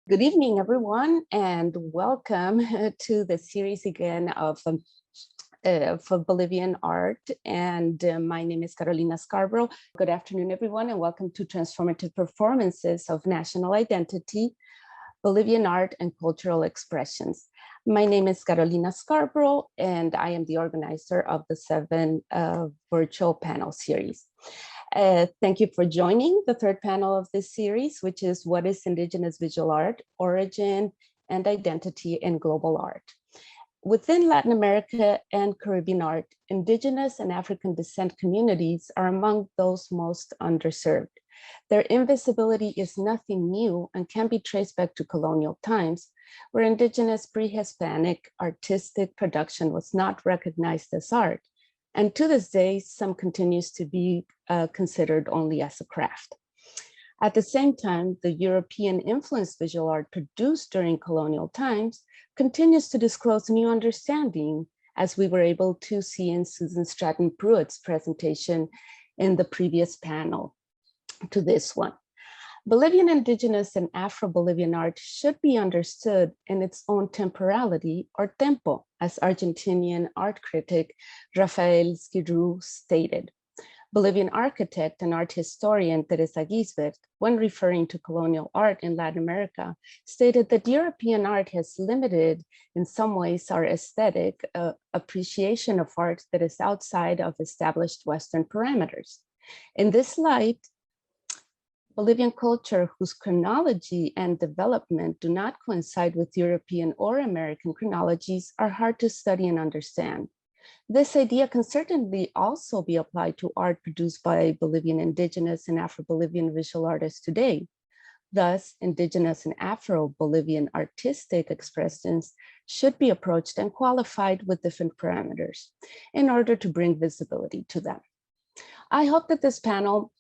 Good evening, everyone, and welcome to the series again of for Bolivian art. And my name is Carolina Scarborough. Good afternoon, everyone, and welcome to Transformative Performances of National Identity, Bolivian Art and Cultural Expressions. My name is Carolina Scarborough, and I am the organizer of the 7 virtual panel series. Thank you for joining the third panel of this series, which is What is Indigenous Visual Art, Origin and Identity in Global Art. Within Latin America and Caribbean art, Indigenous and African descent communities are among those most underserved. Their invisibility is nothing new and can be traced back to colonial times, where Indigenous pre-Hispanic artistic production was not recognized as art. And to this day, some continues to be considered only as a craft. At the same time, the European influenced visual art produced during colonial times continues to disclose new understanding, as we were able to see in Susan Stratton Pruitt's presentation in the previous panel to this one. Bolivian Indigenous and Afro-Bolivian art should be understood in its own temporality, or tempo, as Argentinian art critic Rafael Skidrou stated. Bolivian architect and art historian Teresa Gisbert, when referring to colonial art in Latin America, stated that European art has limited, in some ways, our aesthetic appreciation of art that is outside of established Western parameters. In this light, Bolivian culture, whose chronology and development do not coincide with European or American chronologies, are hard to study and understand. This idea can certainly also be applied to art produced by Bolivian Indigenous and Afro-Bolivian visual artists today. Thus, Indigenous and Afro-Bolivian artistic expressions should be approached and qualified with different parameters in order to bring visibility to them. I hope that this panel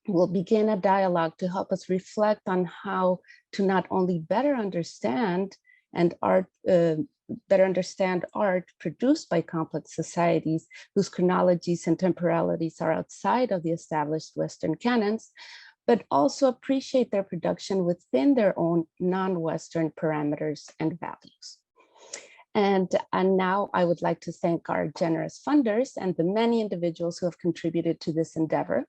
will begin a dialogue to help us reflect on how to not only better understand art produced by complex societies whose chronologies and temporalities are outside of the established Western canons, but also appreciate their production within their own non-Western parameters and values. And now I would like to thank our generous funders and the many individuals who have contributed to this endeavor.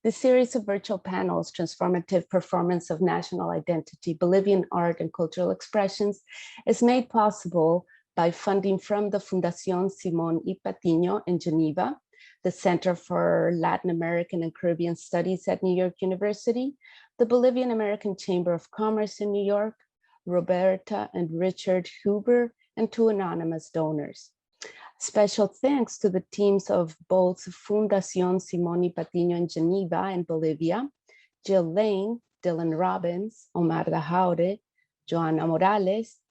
This series of virtual panels, Transformative Performance of National Identity, Bolivian Art and Cultural Expressions, is made possible by funding from the Fundación Simón y Patiño in Geneva, the Center for Latin American and Caribbean Studies at New York University, the Bolivian American Chamber of Commerce in New York, Roberta and Richard Huber, and 2 anonymous donors. Special thanks to the teams of both Fundación Simón y Patiño in Geneva and Bolivia, Jill Lane, Dylan Robbins, Omar Dajaure, Joana Morales,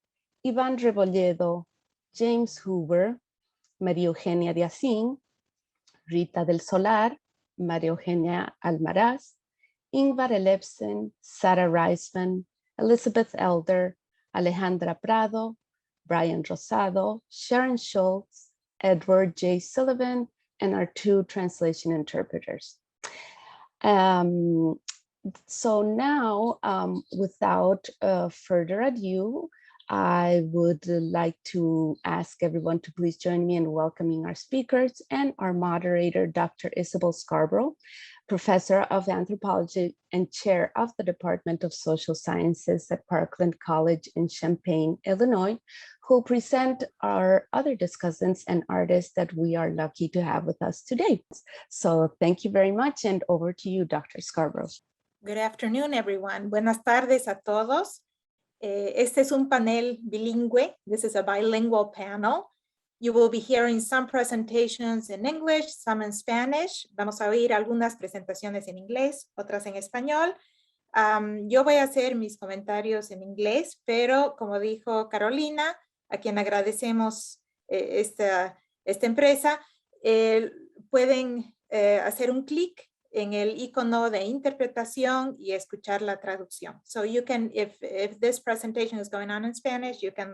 Ivan Rebolledo, James Hoover, María Eugenia Diacín, Rita del Solar, María Eugenia Almaraz, Ingvar Elefsen, Sarah Reisman, Elizabeth Elder, Alejandra Prado, Brian Rosado, Sharon Schultz, Edward J. Sullivan, and our 2 translation interpreters. So now, without further ado, I would like to ask everyone to please join me in welcoming our speakers and our moderator, Dr. Isabel Scarborough, Professor of Anthropology and Chair of the Department of Social Sciences at Parkland College in Champaign, Illinois, who will present our other discussants and artists that we are lucky to have with us today. So thank you very much, and over to you, Dr. Scarborough. Good afternoon, everyone. Buenas tardes a todos. Este es un panel bilingüe. This is a bilingual panel. You will be hearing some presentations in English, some in Spanish. Vamos a oír algunas presentaciones en inglés, otras en español. Yo voy a hacer mis comentarios en inglés, pero como dijo Carolina, a quien agradecemos esta empresa, pueden hacer un clic en el icono de interpretación y escuchar la traducción. So you can, if this presentation is going on in Spanish, you can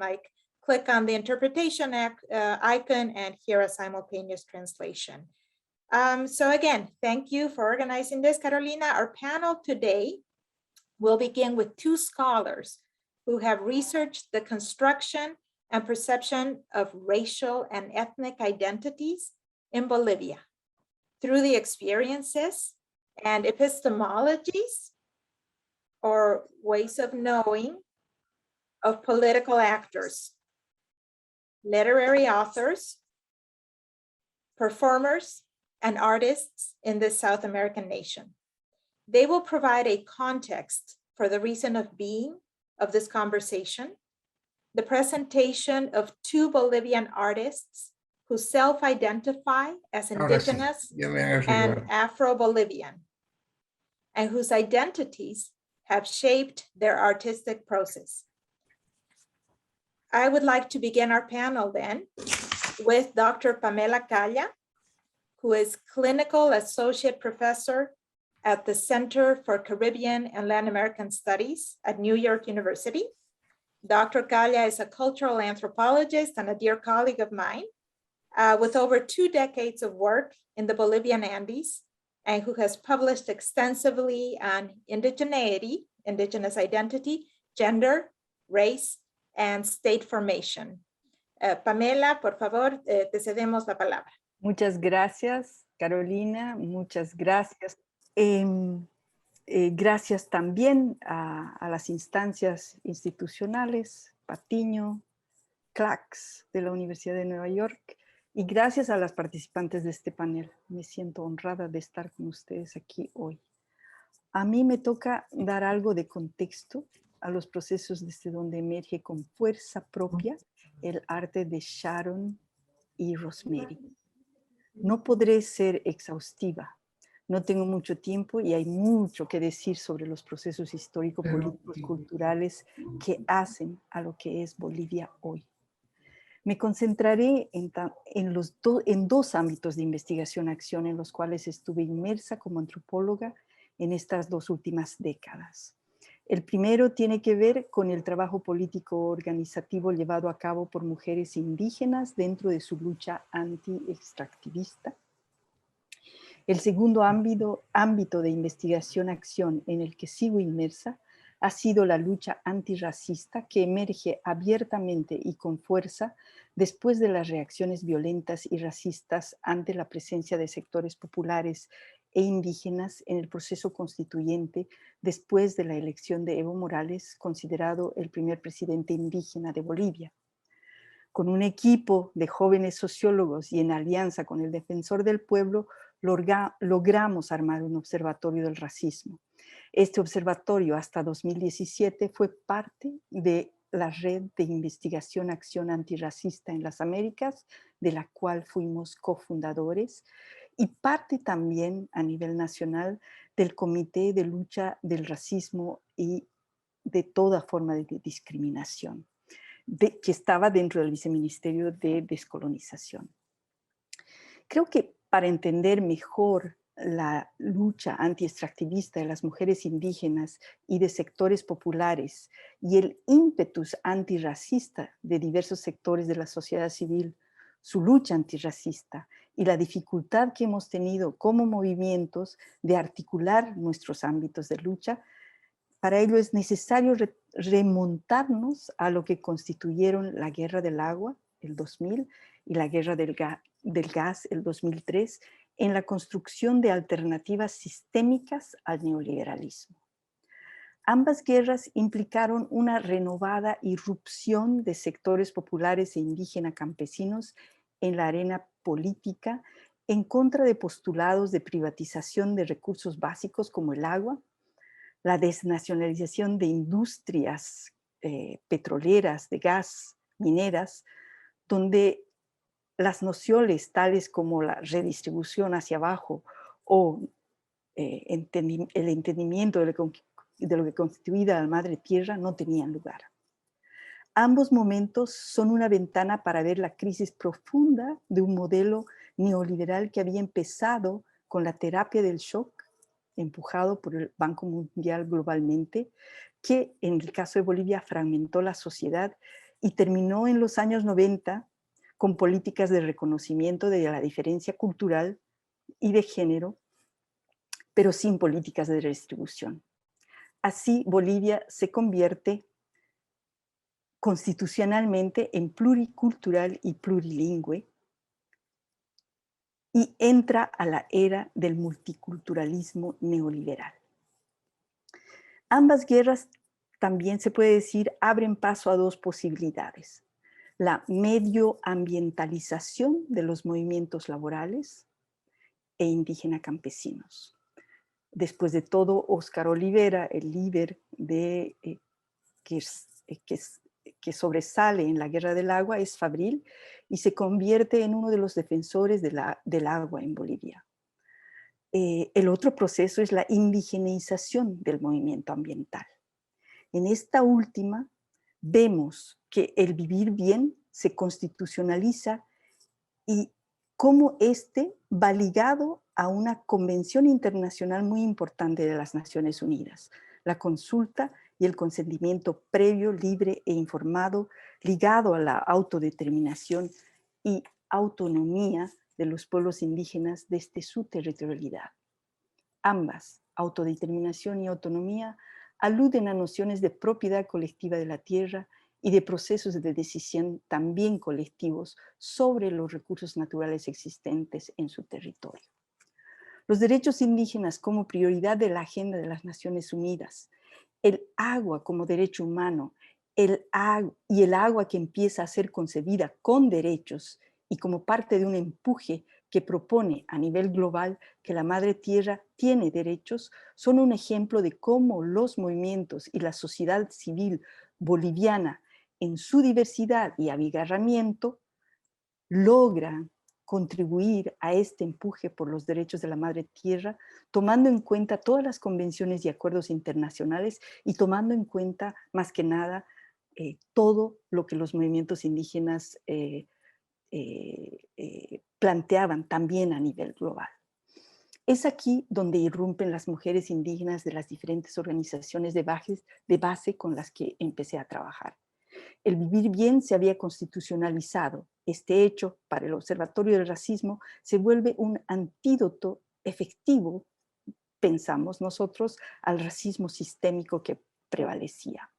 click on the interpretation icon and hear a simultaneous translation. So again, thank you for organizing this, Carolina. Our panel today will begin with 2 scholars who have researched the construction and perception of racial and ethnic identities in Bolivia through the experiences and epistemologies or ways of knowing of political actors, literary authors, performers, and artists in this South American nation. They will provide a context for the reason of being of this conversation, the presentation of two Bolivian artists who self-identify as indigenous and Afro-Bolivian, and whose identities have shaped their artistic process. I would like to begin our panel then with Dr. Pamela Calla, who is Clinical Associate Professor at the Center for Caribbean and Latin American Studies at New York University. Dr. Calla is a cultural anthropologist and a dear colleague of mine with over 2 decades of work in the Bolivian Andes, and who has published extensively on indigeneity, indigenous identity, gender, race, and state formation. Pamela, por favor, te cedemos la palabra. Muchas gracias, Carolina. Muchas gracias. Gracias también a las instancias institucionales, Patiño, CLACS de la Universidad de Nueva York, y gracias a las participantes de este panel. Me siento honrada de estar con ustedes aquí hoy. A mí me toca dar algo de contexto a los procesos desde donde emerge con fuerza propia el arte de Sharon y Rosemary. No podré ser exhaustiva. No tengo mucho tiempo y hay mucho que decir sobre los procesos histórico-políticos culturales que hacen a lo que es Bolivia hoy. Me concentraré en 2 ámbitos de investigación-acción en los cuales estuve inmersa como antropóloga en estas 2 últimas décadas. El primero tiene que ver con el trabajo político organizativo llevado a cabo por mujeres indígenas dentro de su lucha anti-extractivista. El segundo ámbito de investigación-acción en el que sigo inmersa ha sido la lucha antirracista, que emerge abiertamente y con fuerza después de las reacciones violentas y racistas ante la presencia de sectores populares e indígenas en el proceso constituyente después de la elección de Evo Morales, considerado el primer presidente indígena de Bolivia. Con un equipo de jóvenes sociólogos y en alianza con el Defensor del Pueblo, logramos armar un observatorio del racismo. Este observatorio hasta 2017 fue parte de la red de investigación-acción antirracista en las Américas, de la cual fuimos cofundadores, y parte también a nivel nacional del Comité de Lucha del Racismo y de toda forma de discriminación, que estaba dentro del Viceministerio de Descolonización. Creo que para entender mejor la lucha anti-extractivista de las mujeres indígenas y de sectores populares y el ímpetus antirracista de diversos sectores de la sociedad civil, su lucha antirracista y la dificultad que hemos tenido como movimientos de articular nuestros ámbitos de lucha, para ello es necesario remontarnos a lo que constituyeron la Guerra del Agua, el 2000, y la Guerra del Gas, el 2003, en la construcción de alternativas sistémicas al neoliberalismo. Ambas guerras implicaron una renovada irrupción de sectores populares e indígenas campesinos en la arena política en contra de postulados de privatización de recursos básicos como el agua, la desnacionalización de industrias petroleras, de gas, mineras, donde las nociones tales como la redistribución hacia abajo o el entendimiento de lo que constituía la madre tierra no tenían lugar. Ambos momentos son una ventana para ver la crisis profunda de un modelo neoliberal que había empezado con la terapia del shock, empujado por el Banco Mundial globalmente, que en el caso de Bolivia fragmentó la sociedad y terminó en los años 90 con políticas de reconocimiento de la diferencia cultural y de género, pero sin políticas de redistribución. Así, Bolivia se convierte constitucionalmente en pluricultural y plurilingüe, y entra a la era del multiculturalismo neoliberal. Ambas guerras, también se puede decir, abren paso a dos posibilidades: la medioambientalización de los movimientos laborales e indígena campesinos. Después de todo, Óscar Olivera, el líder que sobresale en la Guerra del Agua, es fabril y se convierte en uno de los defensores del agua en Bolivia. El otro proceso es la indigenización del movimiento ambiental. En esta última, vemos que el vivir bien se constitucionaliza y cómo este va ligado a una convención internacional muy importante de las Naciones Unidas, la consulta y el consentimiento previo, libre e informado, ligado a la autodeterminación y autonomía de los pueblos indígenas desde su territorialidad. Ambas, autodeterminación y autonomía, aluden a nociones de propiedad colectiva de la tierra y de procesos de decisión también colectivos sobre los recursos naturales existentes en su territorio. Los derechos indígenas como prioridad de la agenda de las Naciones Unidas, el agua como derecho humano, y el agua que empieza a ser concebida con derechos y como parte de un empuje que propone a nivel global que la madre tierra tiene derechos, son un ejemplo de cómo los movimientos y la sociedad civil boliviana, en su diversidad y abigarramiento, logran contribuir a este empuje por los derechos de la madre tierra, tomando en cuenta todas las convenciones y acuerdos internacionales y tomando en cuenta, más que nada, todo lo que los movimientos indígenas planteaban también a nivel global. Es aquí donde irrumpen las mujeres indígenas de las diferentes organizaciones de base con las que empecé a trabajar. El vivir bien se había constitucionalizado. Este hecho, para el Observatorio del Racismo, se vuelve un antídoto efectivo, pensamos nosotros, al racismo sistémico que prevalecía.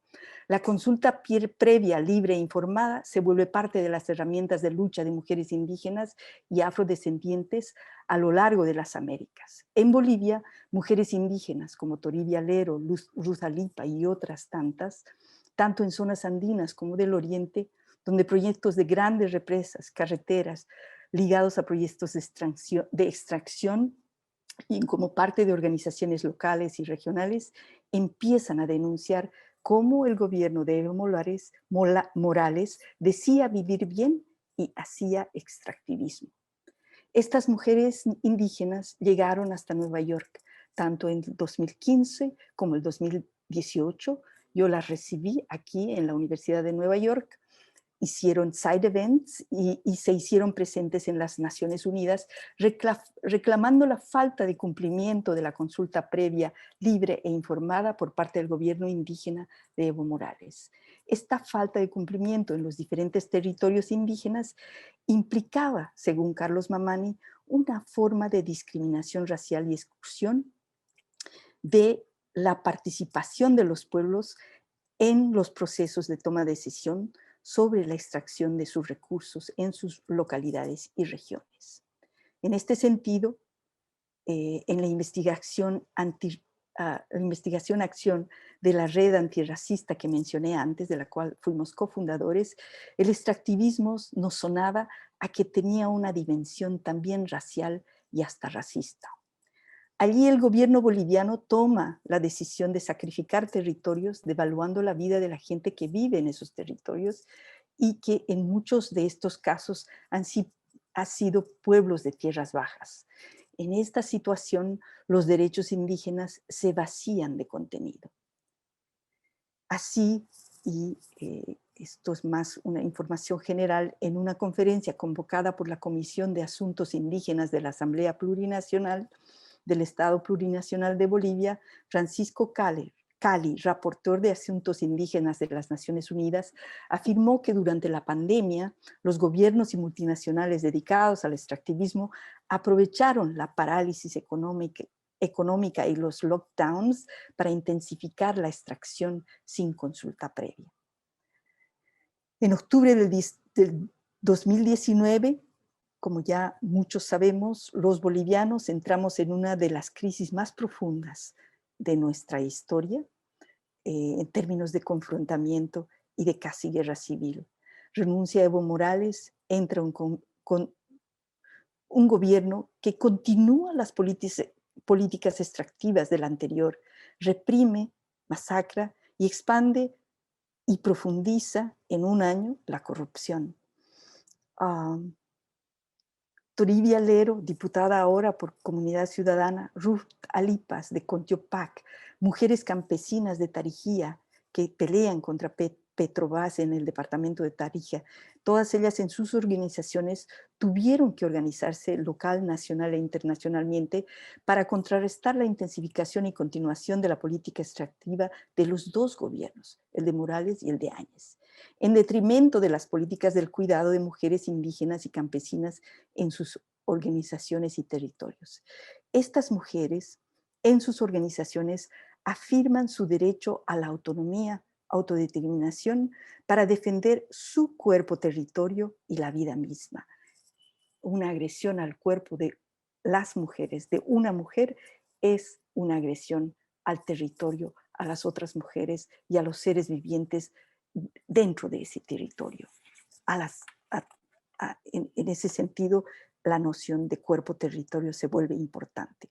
La consulta previa, libre e informada se vuelve parte de las herramientas de lucha de mujeres indígenas y afrodescendientes a lo largo de las Américas. En Bolivia, mujeres indígenas como Toribia Lero, Ruth Alipa y otras tantas, tanto en zonas andinas como del oriente, donde proyectos de grandes represas, carreteras, ligados a proyectos de extracción y como parte de organizaciones locales y regionales, empiezan a denunciar cómo el gobierno de Evo Morales decía vivir bien y hacía extractivismo. Estas mujeres indígenas llegaron hasta Nueva York, tanto en 2015 como el 2018. Yo las recibí aquí en la Universidad de Nueva York, hicieron side events y se hicieron presentes en las Naciones Unidas reclamando la falta de cumplimiento de la consulta previa, libre e informada por parte del gobierno indígena de Evo Morales. Esta falta de cumplimiento en los diferentes territorios indígenas implicaba, según Carlos Mamani, una forma de discriminación racial y exclusión de la participación de los pueblos en los procesos de toma de decisión sobre la extracción de sus recursos en sus localidades y regiones. En este sentido, en la investigación acción de la red antirracista que mencioné antes, de la cual fuimos cofundadores, el extractivismo nos sonaba a que tenía una dimensión también racial y hasta racista. Allí el gobierno boliviano toma la decisión de sacrificar territorios, devaluando la vida de la gente que vive en esos territorios y que en muchos de estos casos han sido pueblos de tierras bajas. En esta situación, los derechos indígenas se vacían de contenido. Así, y esto es más una información general, en una conferencia convocada por la Comisión de Asuntos Indígenas de la Asamblea Plurinacional del Estado Plurinacional de Bolivia, Francisco Cali, rapporteur de Asuntos Indígenas de las Naciones Unidas, afirmó que durante la pandemia los gobiernos y multinacionales dedicados al extractivismo aprovecharon la parálisis económica y los lockdowns para intensificar la extracción sin consulta previa. En octubre del 2019, como ya muchos sabemos, los bolivianos entramos en una de las crisis más profundas de nuestra historia, en términos de confrontamiento y de casi guerra civil. Renuncia Evo Morales, entra con un gobierno que continúa las políticas extractivas del anterior, reprime, masacra y expande y profundiza en un año la corrupción. Toribia Lero, diputada ahora por Comunidad Ciudadana, Ruth Alipas de Contiopac, mujeres campesinas de Tarija que pelean contra Petrobras en el departamento de Tarija, todas ellas en sus organizaciones tuvieron que organizarse local, nacional e internacionalmente para contrarrestar la intensificación y continuación de la política extractiva de los dos gobiernos, el de Morales y el de Áñez, en detrimento de las políticas del cuidado de mujeres indígenas y campesinas en sus organizaciones y territorios. Estas mujeres en sus organizaciones afirman su derecho a la autonomía, autodeterminación para defender su cuerpo, territorio y la vida misma. Una agresión al cuerpo de las mujeres, de una mujer, es una agresión al territorio, a las otras mujeres y a los seres vivientes dentro de ese territorio. En ese sentido, la noción de cuerpo-territorio se vuelve importante.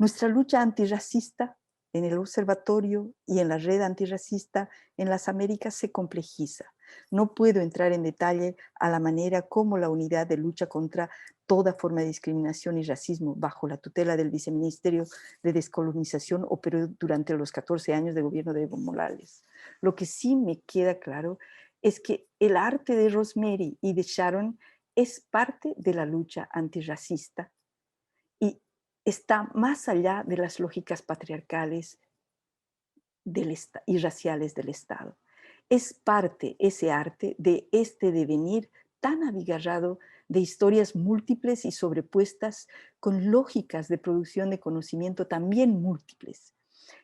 Nuestra lucha antirracista en el observatorio y en la red antirracista en las Américas se complejiza. No puedo entrar en detalle a la manera como la unidad de lucha contra toda forma de discriminación y racismo bajo la tutela del Viceministerio de Descolonización operó durante los 14 años de gobierno de Evo Morales. Lo que sí me queda claro es que el arte de Rosemary y de Sharon es parte de la lucha antirracista y está más allá de las lógicas patriarcales y raciales del Estado. Es parte, ese arte, de este devenir tan abigarrado de historias múltiples y sobrepuestas con lógicas de producción de conocimiento también múltiples.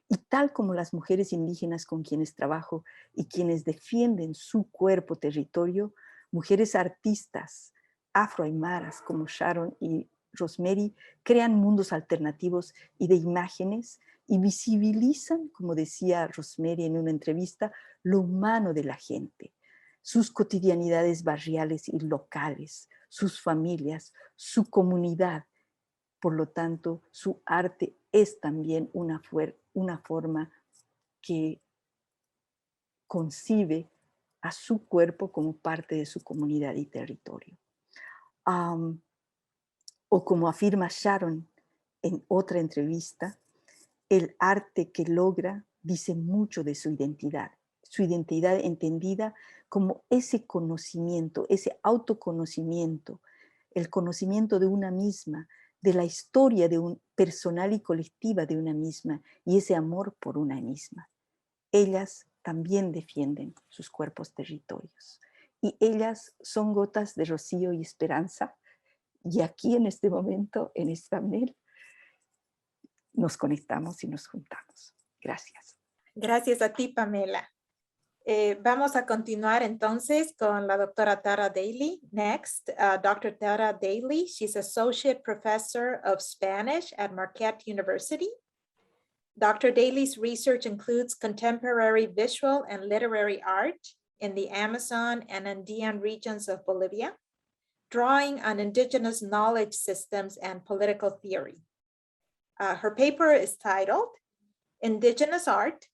Y tal como las mujeres indígenas con quienes trabajo y quienes defienden su cuerpo, territorio, mujeres artistas afroaymaras como Sharon y Rosemary crean mundos alternativos y de imágenes y visibilizan, como decía Rosemary en una entrevista, lo humano de la gente, sus cotidianidades barriales y locales, sus familias, su comunidad. Por lo tanto, su arte es también una forma que concibe a su cuerpo como parte de su comunidad y territorio. O como afirma Sharon en otra entrevista, el arte que logra dice mucho de su identidad entendida como ese conocimiento, ese autoconocimiento, el conocimiento de una misma, de la historia personal y colectiva de una misma y ese amor por una misma. Ellas también defienden sus cuerpos territorios y ellas son gotas de rocío y esperanza. Y aquí en este momento, en este panel, nos conectamos y nos juntamos. Gracias. Gracias a ti, Pamela. Vamos a continuar entonces con la doctora Tara Daly. Next, Dr. Tara Daly. She's Associate Professor of Spanish at Marquette University. Dr. Daly's research includes contemporary visual and literary art in the Amazon and Andean regions of Bolivia, drawing on indigenous knowledge systems and political theory. Her paper is titled Indigenous Art,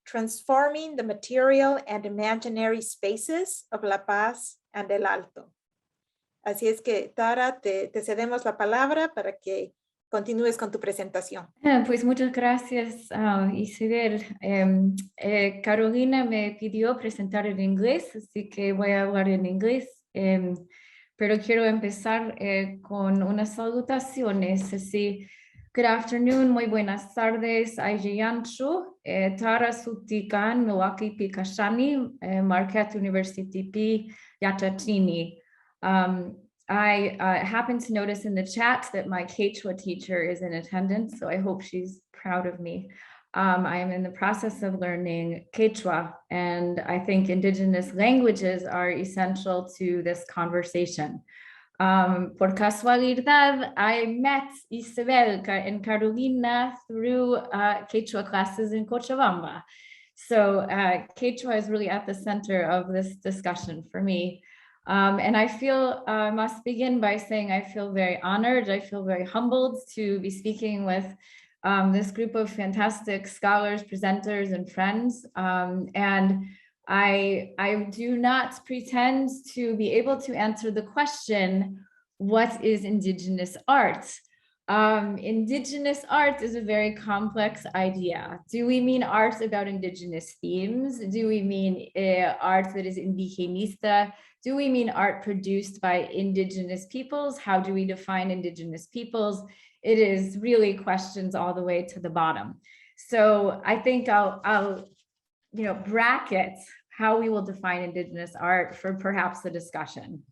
Transforming the Material and Imaginary Spaces of La Paz and El Alto. Así es que, Tara, te cedemos la palabra para que continúes con tu presentación. Pues muchas gracias, Isabel. Carolina me pidió presentar en inglés, así que voy a hablar en inglés. Pero quiero empezar con unas salutaciones. Así, good afternoon, muy buenas tardes. Ajiyanchu, Tara Sutikan, Milwaukee Pikashani, Marquette University P. Yatatini. I happened to notice in the chat that my Quechua teacher is in attendance, so I hope she's proud of me. I am in the process of learning Quechua, and I think indigenous languages are essential to this conversation. Por casualidad, I met Isabel and Carolina through Quechua classes in Cochabamba. So Quechua is really at the center of this discussion for me. And I feel, must begin by saying I feel very honored, I feel very humbled to be speaking with this group of fantastic scholars, presenters, and friends. And I do not pretend to be able to answer the question, what is indigenous art? Indigenous art is a very complex idea. Do we mean art about indigenous themes? Do we mean art that is indigenista? Do we mean art produced by indigenous peoples? How do we define indigenous peoples? It is really questions all the way to the bottom. So I think I'll bracket how we will define indigenous art for perhaps the discussion.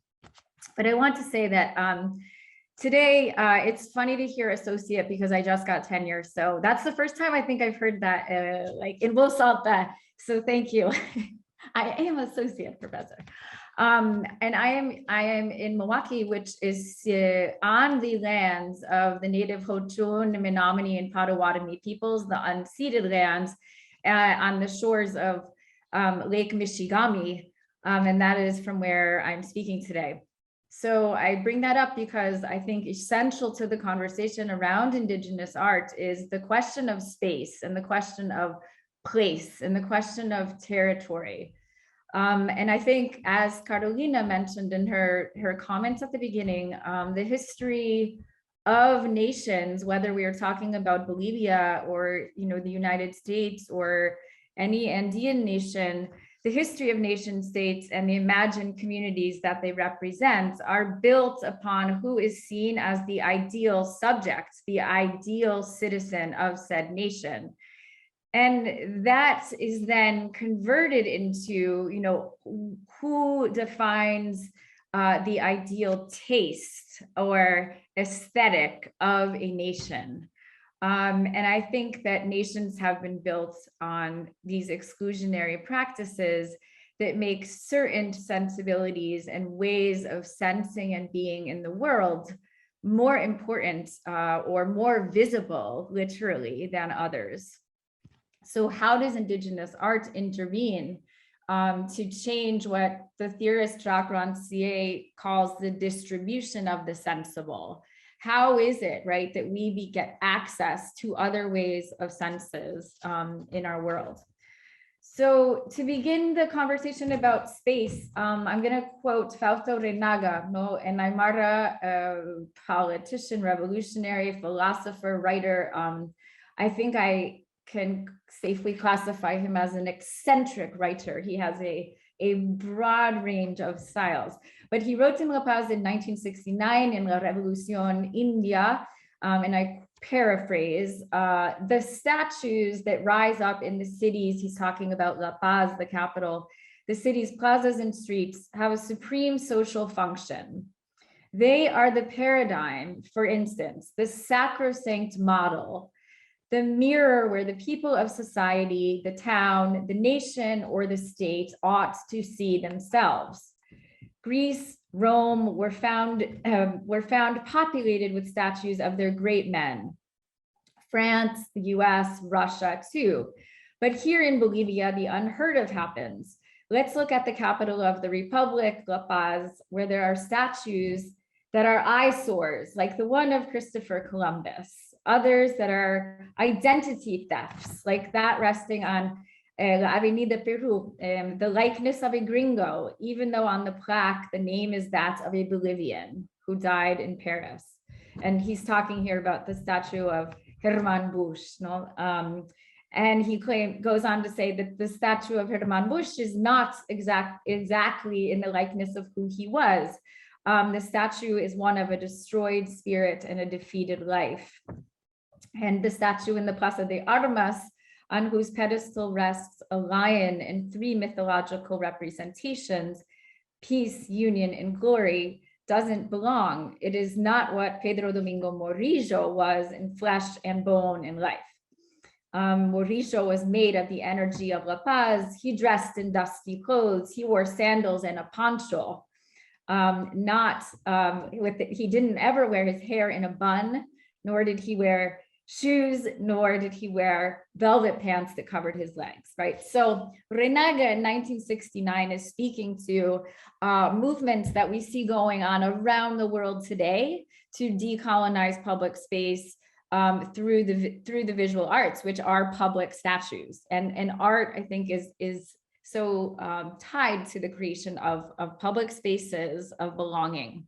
But I want to say that today, it's funny to hear associate because I just got tenure. So that's the first time I think I've heard that like in voz alta. So thank you. I am associate professor. And I am in Milwaukee, which is on the lands of the native Ho-Chunk, Menominee, and Potawatomi peoples, the unceded lands on the shores of Lake Michigamme, and that is from where I'm speaking today. So I bring that up because I think essential to the conversation around indigenous art is the question of space and the question of place and the question of territory. And I think, as Carolina mentioned in her comments at the beginning, the history of nations, whether we are talking about Bolivia or the United States or any Andean nation, the history of nation states and the imagined communities that they represent are built upon who is seen as the ideal subject, the ideal citizen of said nation. And that is then converted into, who defines the ideal taste or aesthetic of a nation. And I think that nations have been built on these exclusionary practices that make certain sensibilities and ways of sensing and being in the world more important or more visible, literally, than others. So how does indigenous art intervene to change what the theorist Jacques Rancière calls the distribution of the sensible? How is it, right, that we get access to other ways of senses in our world? So to begin the conversation about space, I'm going to quote Fausto Reinaga, an Aymara politician, revolutionary, philosopher, writer. I think I can safely classify him as an eccentric writer. He has a broad range of styles, but he wrote in La Paz in 1969 in La Revolución India, and I paraphrase, the statues that rise up in the cities, he's talking about La Paz, the capital, the city's plazas and streets have a supreme social function. They are the paradigm, for instance, the sacrosanct model, the mirror where the people of society, the town, the nation, or the state ought to see themselves. Greece, Rome were found populated with statues of their great men. France, the US, Russia too. But here in Bolivia, the unheard of happens. Let's look at the capital of the Republic, La Paz, where there are statues that are eyesores, like the one of Christopher Columbus. Others that are identity thefts, like that resting on La Avenida Peru, the likeness of a gringo, even though on the plaque, the name is that of a Bolivian who died in Paris. And he's talking here about the statue of Herman Busch. And he goes on to say that the statue of Herman Busch is not exactly in the likeness of who he was. The statue is one of a destroyed spirit and a defeated life. And the statue in the Plaza de Armas, on whose pedestal rests a lion and 3 mythological representations, peace, union, and glory, doesn't belong. It is not what Pedro Domingo Morillo was in flesh and bone and life. Mauricio was made of the energy of La Paz. He dressed in dusty clothes. He wore sandals and a poncho. He didn't ever wear his hair in a bun, nor did he wear shoes, nor did he wear velvet pants that covered his legs, right? So Renaga in 1969 is speaking to movements that we see going on around the world today to decolonize public space through the visual arts, which are public statues. And art, I think, is so tied to the creation of public spaces of belonging.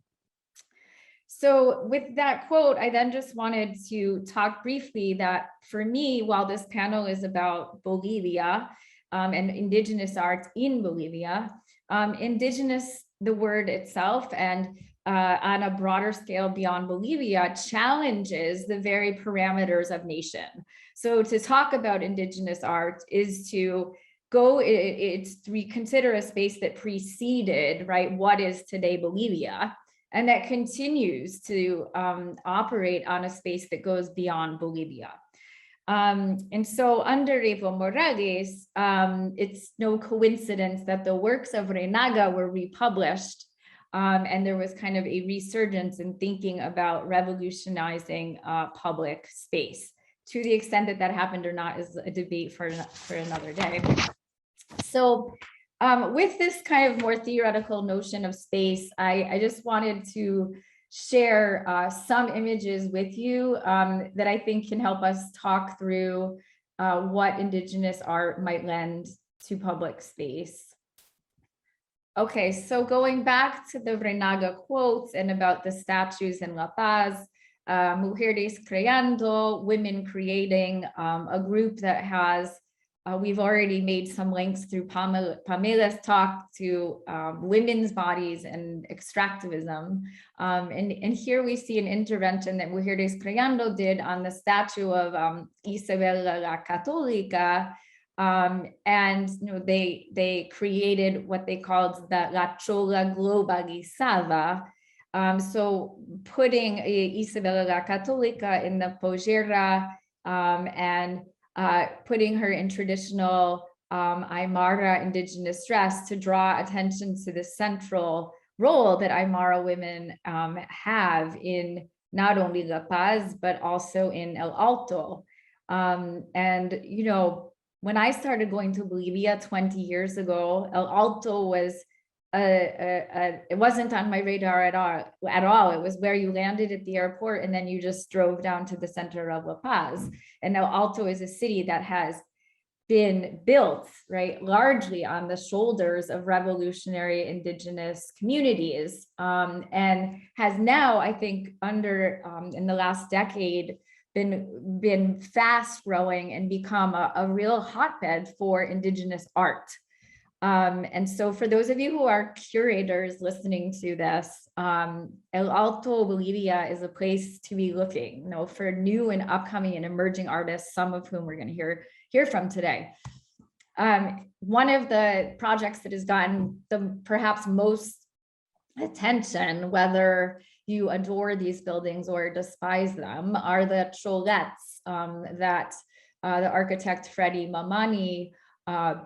So with that quote, I then just wanted to talk briefly that for me, while this panel is about Bolivia and indigenous arts in Bolivia, indigenous, the word itself, and on a broader scale beyond Bolivia, challenges the very parameters of nation. So to talk about indigenous art is to reconsider a space that preceded, right, what is today Bolivia, and that continues to operate on a space that goes beyond Bolivia. And so under Evo Morales, it's no coincidence that the works of Renaga were republished, and there was kind of a resurgence in thinking about revolutionizing public space. To the extent that that happened or not is a debate for another day. So with this kind of more theoretical notion of space, I just wanted to share some images with you that I think can help us talk through what indigenous art might lend to public space. Okay, so going back to the Renaga quotes and about the statues in La Paz, Mujeres Creando, women creating, a group that has, we've already made some links through Pamela's talk to women's bodies and extractivism. And here we see an intervention that Mujeres Creando did on the statue of Isabella la Católica. And they created what they called the La Chola Globalizada. So putting Isabella la Católica in the pollera and putting her in traditional Aymara indigenous dress to draw attention to the central role that Aymara women have in not only La Paz, but also in El Alto. And, when I started going to Bolivia 20 years ago, El Alto was, it wasn't on my radar at all. It was where you landed at the airport and then you just drove down to the center of La Paz. And El Alto is a city that has been built, right, largely on the shoulders of revolutionary indigenous communities, and has now, I think, in the last decade, been fast growing and become a real hotbed for indigenous art. And so for those of you who are curators listening to this, El Alto, Bolivia is a place to be looking, for new and upcoming and emerging artists, some of whom we're going to hear from today. One of the projects that has gotten the perhaps most attention, whether you adore these buildings or despise them, are the cholets that the architect Freddy Mamani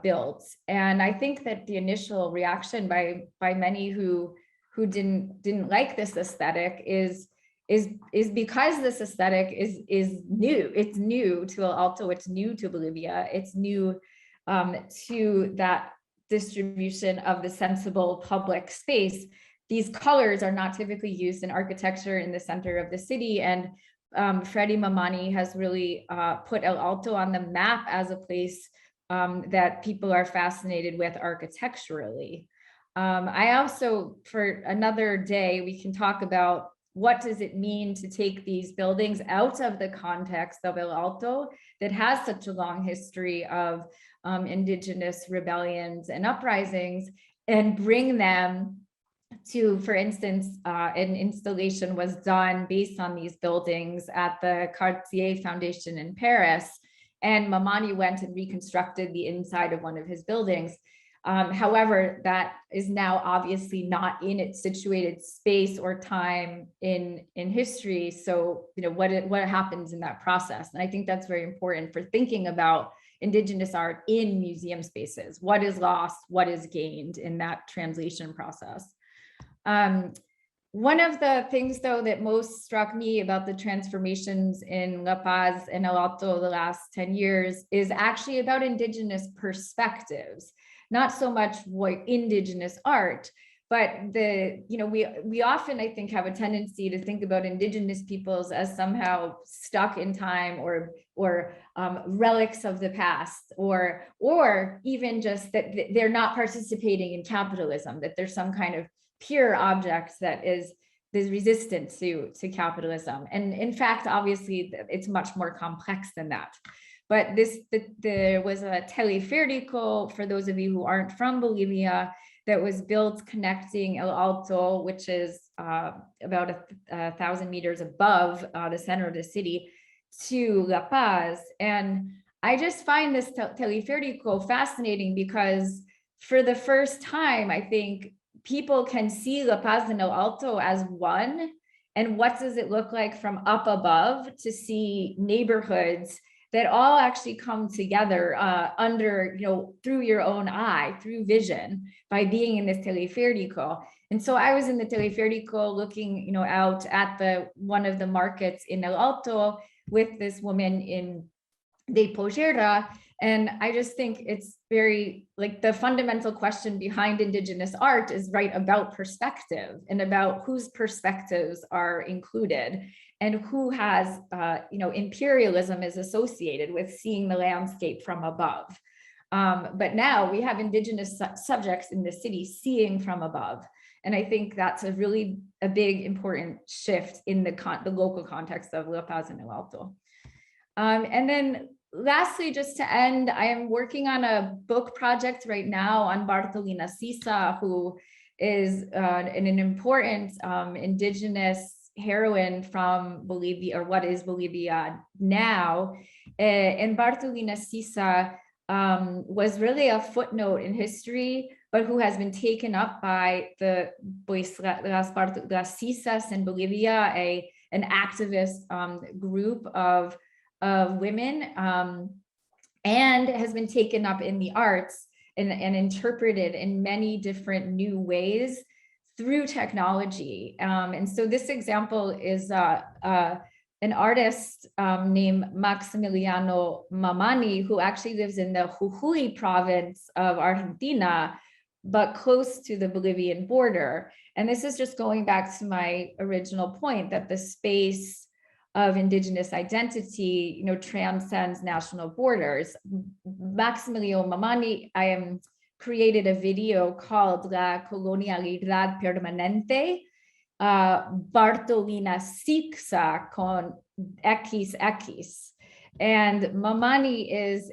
built. And I think that the initial reaction by many who didn't like this aesthetic is because this aesthetic is new. It's new to El Alto, it's new to Bolivia, it's new to that distribution of the sensible public space. These colors are not typically used in architecture in the center of the city. And Freddy Mamani has really put El Alto on the map as a place that people are fascinated with architecturally. I also, for another day, we can talk about what does it mean to take these buildings out of the context of El Alto that has such a long history of indigenous rebellions and uprisings, and bring them to, for instance, an installation was done based on these buildings at the Cartier Foundation in Paris. And Mamani went and reconstructed the inside of one of his buildings. However, that is now obviously not in its situated space or time in history. So, what happens in that process? And I think that's very important for thinking about Indigenous art in museum spaces. What is lost? What is gained in that translation process? One of the things, though, that most struck me about the transformations in La Paz and El Alto the last 10 years is actually about Indigenous perspectives, not so much what Indigenous art, but we often, I think, have a tendency to think about Indigenous peoples as somehow stuck in time or relics of the past, or even just that they're not participating in capitalism, that there's some kind of pure object that is resistant to capitalism. And in fact, obviously, it's much more complex than that. But there was a teleférico, for those of you who aren't from Bolivia, that was built connecting El Alto, which is about 1,000 meters above the center of the city, to La Paz. And I just find this teleférico fascinating because for the first time, I think, people can see La Paz and El Alto as one. And what does it look like from up above to see neighborhoods that all actually come together under, through your own eye, through vision, by being in this teleférico. And so I was in the teleférico looking, out at one of the markets in El Alto with this woman in De Pojera. And I just think it's very, like, the fundamental question behind Indigenous art is right about perspective and about whose perspectives are included and who has, imperialism is associated with seeing the landscape from above. But now we have Indigenous subjects in the city seeing from above. And I think that's a big, important shift in the local context of La Paz and El Alto. And then lastly, just to end, I am working on a book project right now on Bartolina Sisa, who is an important Indigenous heroine from Bolivia, or what is Bolivia now. And Bartolina Sisa was really a footnote in history, but who has been taken up by las Sisas in Bolivia, an activist group of women, and has been taken up in the arts and interpreted in many different new ways through technology. And so this example is an artist named Maximiliano Mamani, who actually lives in the Jujuy province of Argentina, but close to the Bolivian border. And this is just going back to my original point that the space of Indigenous identity, transcends national borders. Maximiliano Mamani created a video called La Colonialidad Permanente, Bartolina Sisa con XX. And Mamani is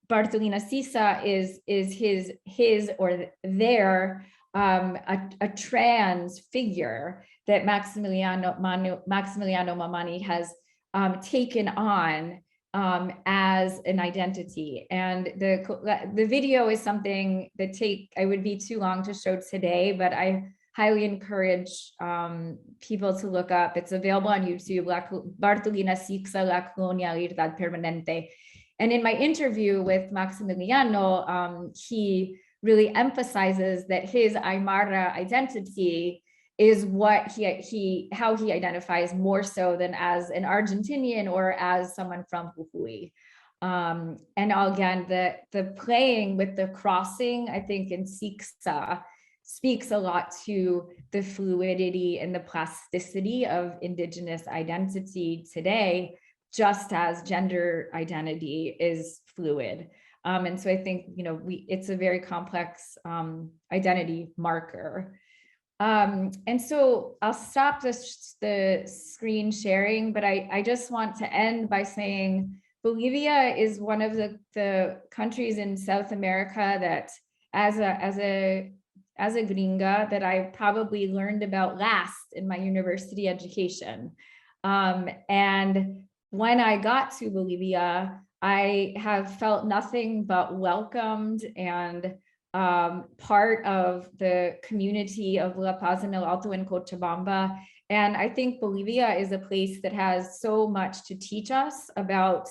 Bartolina Sisa is his or their, a trans figure that Maximiliano Mamani has taken on as an identity. And the video is something that I would be too long to show today, but I highly encourage people to look up. It's available on YouTube, Bartolina Sisa, La Colonialidad Permanente. And in my interview with Maximiliano, he really emphasizes that his Aymara identity is how he identifies more so than as an Argentinian or as someone from Jujuy. And again, the playing with the crossing, I think in Sixa, speaks a lot to the fluidity and the plasticity of Indigenous identity today, just as gender identity is fluid. And so I think, it's a very complex identity marker. And so I'll stop the screen sharing, but I just want to end by saying Bolivia is one of the countries in South America that as a gringa that I probably learned about last in my university education. And when I got to Bolivia, I have felt nothing but welcomed and part of the community of La Paz and El Alto in Cochabamba. And I think Bolivia is a place that has so much to teach us about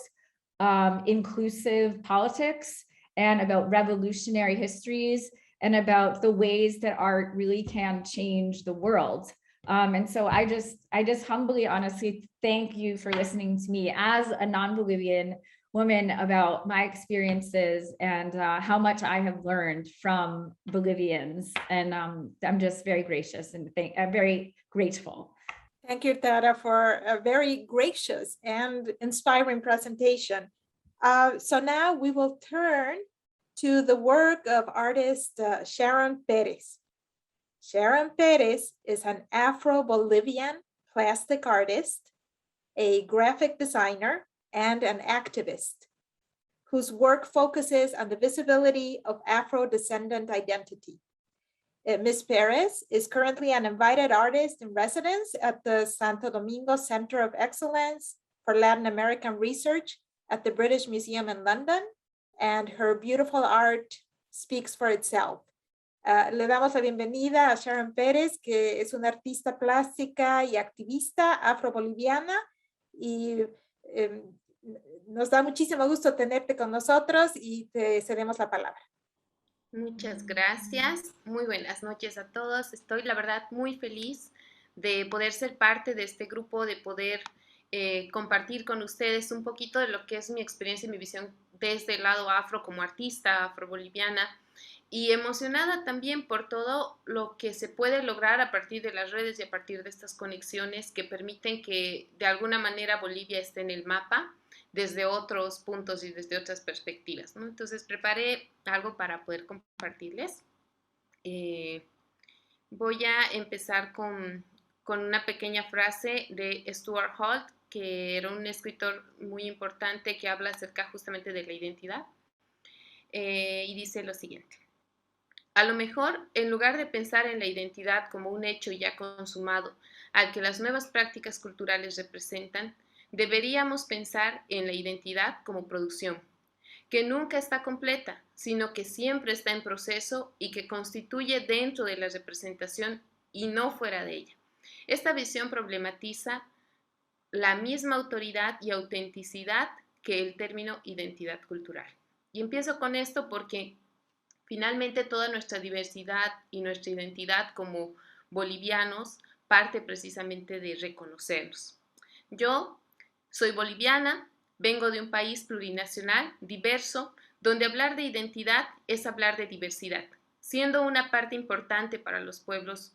inclusive politics and about revolutionary histories and about the ways that art really can change the world. And so I just humbly, honestly, thank you for listening to me as a non-Bolivian woman about my experiences and how much I have learned from Bolivians. And I'm just very gracious and I'm very grateful. Thank you, Tara, for a very gracious and inspiring presentation. So now we will turn to the work of artist Sharon Perez. Sharon Perez is an Afro-Bolivian plastic artist, a graphic designer, and an activist whose work focuses on the visibility of Afro-descendant identity. Ms. Perez is currently an invited artist in residence at the Santo Domingo Center of Excellence for Latin American Research at the British Museum in London, and her beautiful art speaks for itself. Le damos la bienvenida a Sharon Perez, que es una artista plástica y activista afro-boliviana, y nos da muchísimo gusto tenerte con nosotros y te cedemos la palabra. Muchas gracias. Muy buenas noches a todos. Estoy, la verdad, muy feliz de poder ser parte de este grupo, de poder compartir con ustedes un poquito de lo que es mi experiencia y mi visión desde el lado afro como artista afro-boliviana, y emocionada también por todo lo que se puede lograr a partir de las redes y a partir de estas conexiones que permiten que de alguna manera Bolivia esté en el mapa desde otros puntos y desde otras perspectivas, ¿no? Entonces preparé algo para poder compartirles. Voy a empezar con una pequeña frase de Stuart Hall, que era un escritor muy importante que habla acerca justamente de la identidad, y dice lo siguiente: a lo mejor, en lugar de pensar en la identidad como un hecho ya consumado al que las nuevas prácticas culturales representan, deberíamos pensar en la identidad como producción, que nunca está completa, sino que siempre está en proceso y que constituye dentro de la representación y no fuera de ella. Esta visión problematiza la misma autoridad y autenticidad que el término identidad cultural. Y empiezo con esto porque finalmente toda nuestra diversidad y nuestra identidad como bolivianos parte precisamente de reconocernos. Yo soy boliviana, vengo de un país plurinacional, diverso, donde hablar de identidad es hablar de diversidad, siendo una parte importante para los pueblos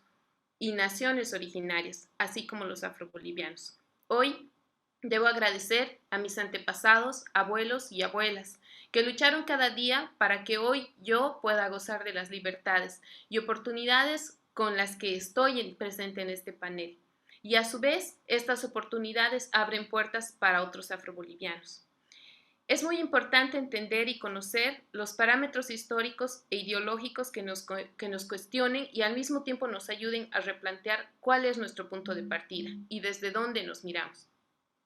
y naciones originarias, así como los afrobolivianos. Hoy debo agradecer a mis antepasados, abuelos y abuelas, que lucharon cada día para que hoy yo pueda gozar de las libertades y oportunidades con las que estoy presente en este panel. Y a su vez, estas oportunidades abren puertas para otros afrobolivianos. Es muy importante entender y conocer los parámetros históricos e ideológicos que nos cuestionen y al mismo tiempo nos ayuden a replantear cuál es nuestro punto de partida y desde dónde nos miramos.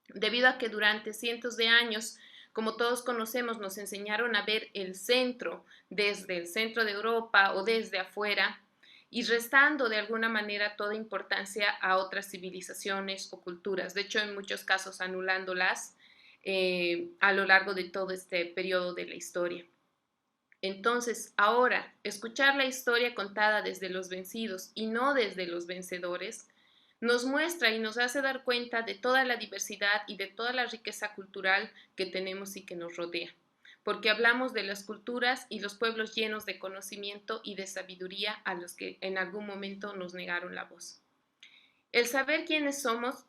Debido a que durante cientos de años, como todos conocemos, nos enseñaron a ver el centro desde el centro de Europa o desde afuera, y restando de alguna manera toda importancia a otras civilizaciones o culturas, de hecho en muchos casos anulándolas a lo largo de todo este periodo de la historia. Entonces, ahora, escuchar la historia contada desde los vencidos y no desde los vencedores nos muestra y nos hace dar cuenta de toda la diversidad y de toda la riqueza cultural que tenemos y que nos rodea, porque hablamos de las culturas y los pueblos llenos de conocimiento y de sabiduría a los que en algún momento nos negaron la voz. El saber quiénes somos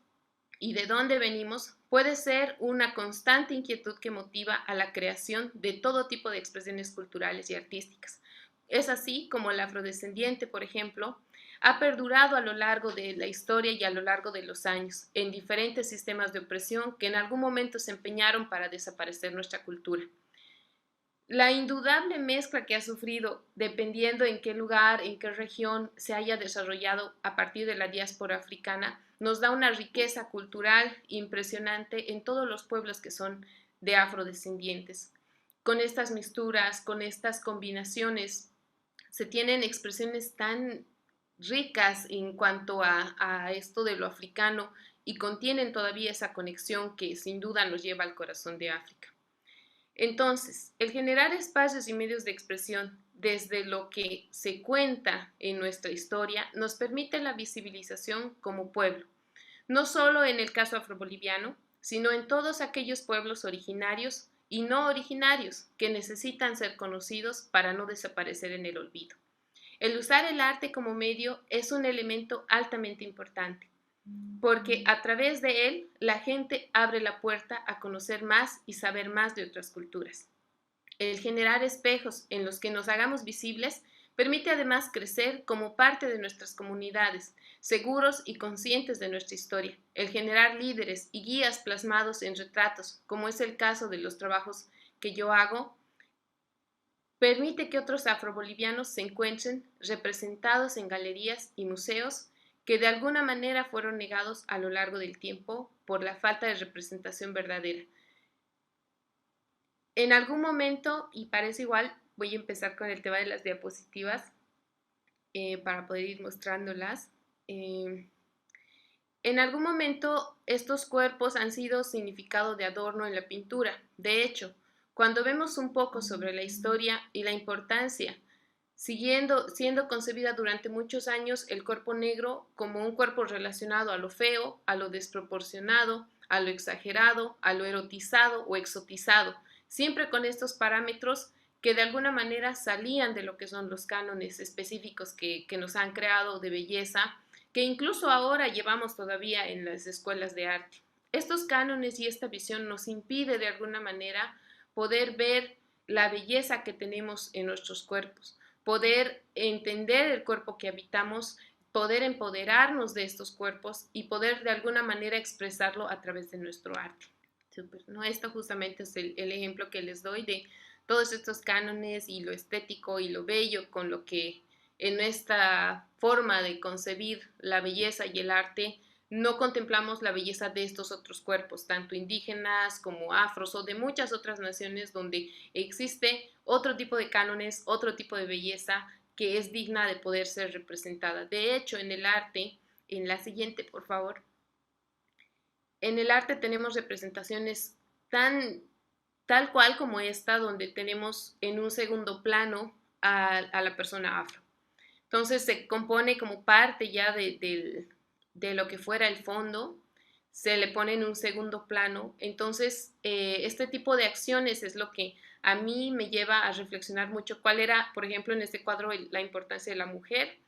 y de dónde venimos puede ser una constante inquietud que motiva a la creación de todo tipo de expresiones culturales y artísticas. Es así como el afrodescendiente, por ejemplo, ha perdurado a lo largo de la historia y a lo largo de los años en diferentes sistemas de opresión que en algún momento se empeñaron para desaparecer nuestra cultura. La indudable mezcla que ha sufrido, dependiendo en qué lugar, en qué región se haya desarrollado a partir de la diáspora africana, nos da una riqueza cultural impresionante en todos los pueblos que son de afrodescendientes. Con estas mixturas, con estas combinaciones se tienen expresiones tan ricas en cuanto a esto de lo africano y contienen todavía esa conexión que sin duda nos lleva al corazón de África. Entonces, el generar espacios y medios de expresión desde lo que se cuenta en nuestra historia nos permite la visibilización como pueblo, no solo en el caso afroboliviano, sino en todos aquellos pueblos originarios y no originarios que necesitan ser conocidos para no desaparecer en el olvido. El usar el arte como medio es un elemento altamente importante, porque a través de él la gente abre la puerta a conocer más y saber más de otras culturas. El generar espejos en los que nos hagamos visibles permite además crecer como parte de nuestras comunidades, seguros y conscientes de nuestra historia. El generar líderes y guías plasmados en retratos, como es el caso de los trabajos que yo hago, permite que otros afrobolivianos se encuentren representados en galerías y museos que de alguna manera fueron negados a lo largo del tiempo por la falta de representación verdadera. En algún momento, y parece igual, voy a empezar con el tema de las diapositivas para poder ir mostrándolas. En algún momento estos cuerpos han sido significado de adorno en la pintura. De hecho, cuando vemos un poco sobre la historia y la importancia, siendo concebida durante muchos años el cuerpo negro como un cuerpo relacionado a lo feo, a lo desproporcionado, a lo exagerado, a lo erotizado o exotizado, siempre con estos parámetros que de alguna manera salían de lo que son los cánones específicos que nos han creado de belleza, que incluso ahora llevamos todavía en las escuelas de arte. Estos cánones y esta visión nos impide de alguna manera poder ver la belleza que tenemos en nuestros cuerpos, poder entender el cuerpo que habitamos, poder empoderarnos de estos cuerpos y poder de alguna manera expresarlo a través de nuestro arte. Super, ¿no? Esto justamente es el ejemplo que les doy de todos estos cánones y lo estético y lo bello con lo que en nuestra forma de concebir la belleza y el arte no contemplamos la belleza de estos otros cuerpos, tanto indígenas como afros o de muchas otras naciones donde existe otro tipo de cánones, otro tipo de belleza que es digna de poder ser representada. De hecho, en el arte, en la siguiente, por favor, en el arte tenemos representaciones tal cual como esta, donde tenemos en un segundo plano a la persona afro. Entonces se compone como parte ya de lo que fuera el fondo, se le pone en un segundo plano. Entonces, este tipo de acciones es lo que a mí me lleva a reflexionar mucho cuál era, por ejemplo, en este cuadro la importancia de la mujer,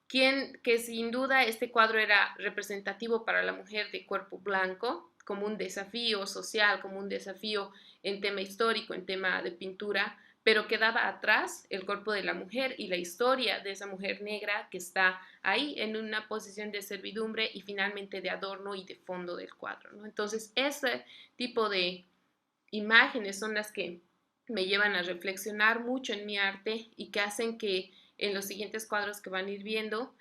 que sin duda este cuadro era representativo para la mujer de cuerpo blanco, como un desafío social, como un desafío en tema histórico, en tema de pintura, pero quedaba atrás el cuerpo de la mujer y la historia de esa mujer negra que está ahí en una posición de servidumbre y finalmente de adorno y de fondo del cuadro, ¿no? Entonces, ese tipo de imágenes son las que me llevan a reflexionar mucho en mi arte y que hacen que en los siguientes cuadros que van a ir viendo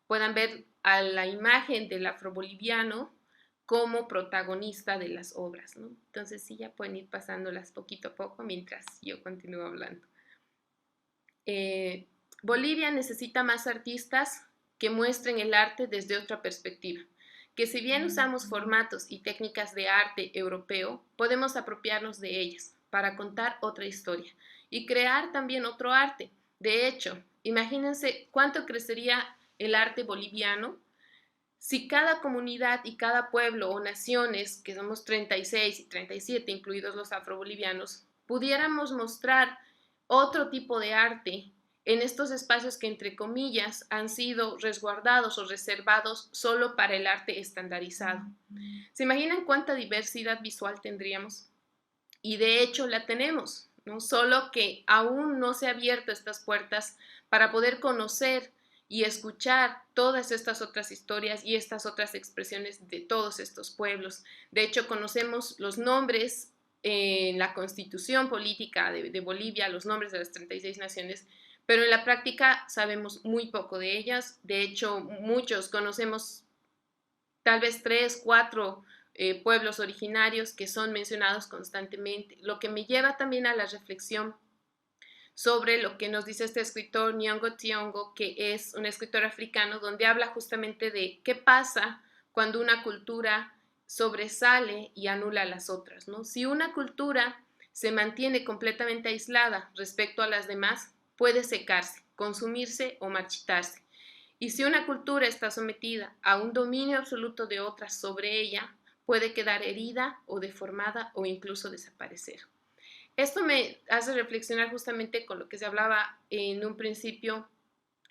puedan ver a la imagen del afroboliviano como protagonista de las obras, ¿no? Entonces sí, ya pueden ir pasándolas poquito a poco mientras yo continúo hablando. Bolivia necesita más artistas que muestren el arte desde otra perspectiva, que si bien usamos formatos y técnicas de arte europeo, podemos apropiarnos de ellas para contar otra historia y crear también otro arte. De hecho, imagínense cuánto crecería el arte boliviano si cada comunidad y cada pueblo o naciones, que somos 36 y 37, incluidos los afrobolivianos, pudiéramos mostrar otro tipo de arte en estos espacios que, entre comillas, han sido resguardados o reservados solo para el arte estandarizado. ¿Se imaginan cuánta diversidad visual tendríamos? Y de hecho la tenemos, ¿no? Solo que aún no se han abierto estas puertas para poder conocer y escuchar todas estas otras historias y estas otras expresiones de todos estos pueblos. De hecho, conocemos los nombres en la constitución política de Bolivia, los nombres de las 36 naciones, pero en la práctica sabemos muy poco de ellas. De hecho, muchos conocemos tal vez 3, 4 pueblos originarios que son mencionados constantemente, lo que me lleva también a la reflexión sobre lo que nos dice este escritor Nyong'o Thiongo, que es un escritor africano, donde habla justamente de qué pasa cuando una cultura sobresale y anula a las otras, ¿no? Si una cultura se mantiene completamente aislada respecto a las demás, puede secarse, consumirse o marchitarse. Y si una cultura está sometida a un dominio absoluto de otras sobre ella, puede quedar herida o deformada o incluso desaparecer. Esto me hace reflexionar justamente con lo que se hablaba en un principio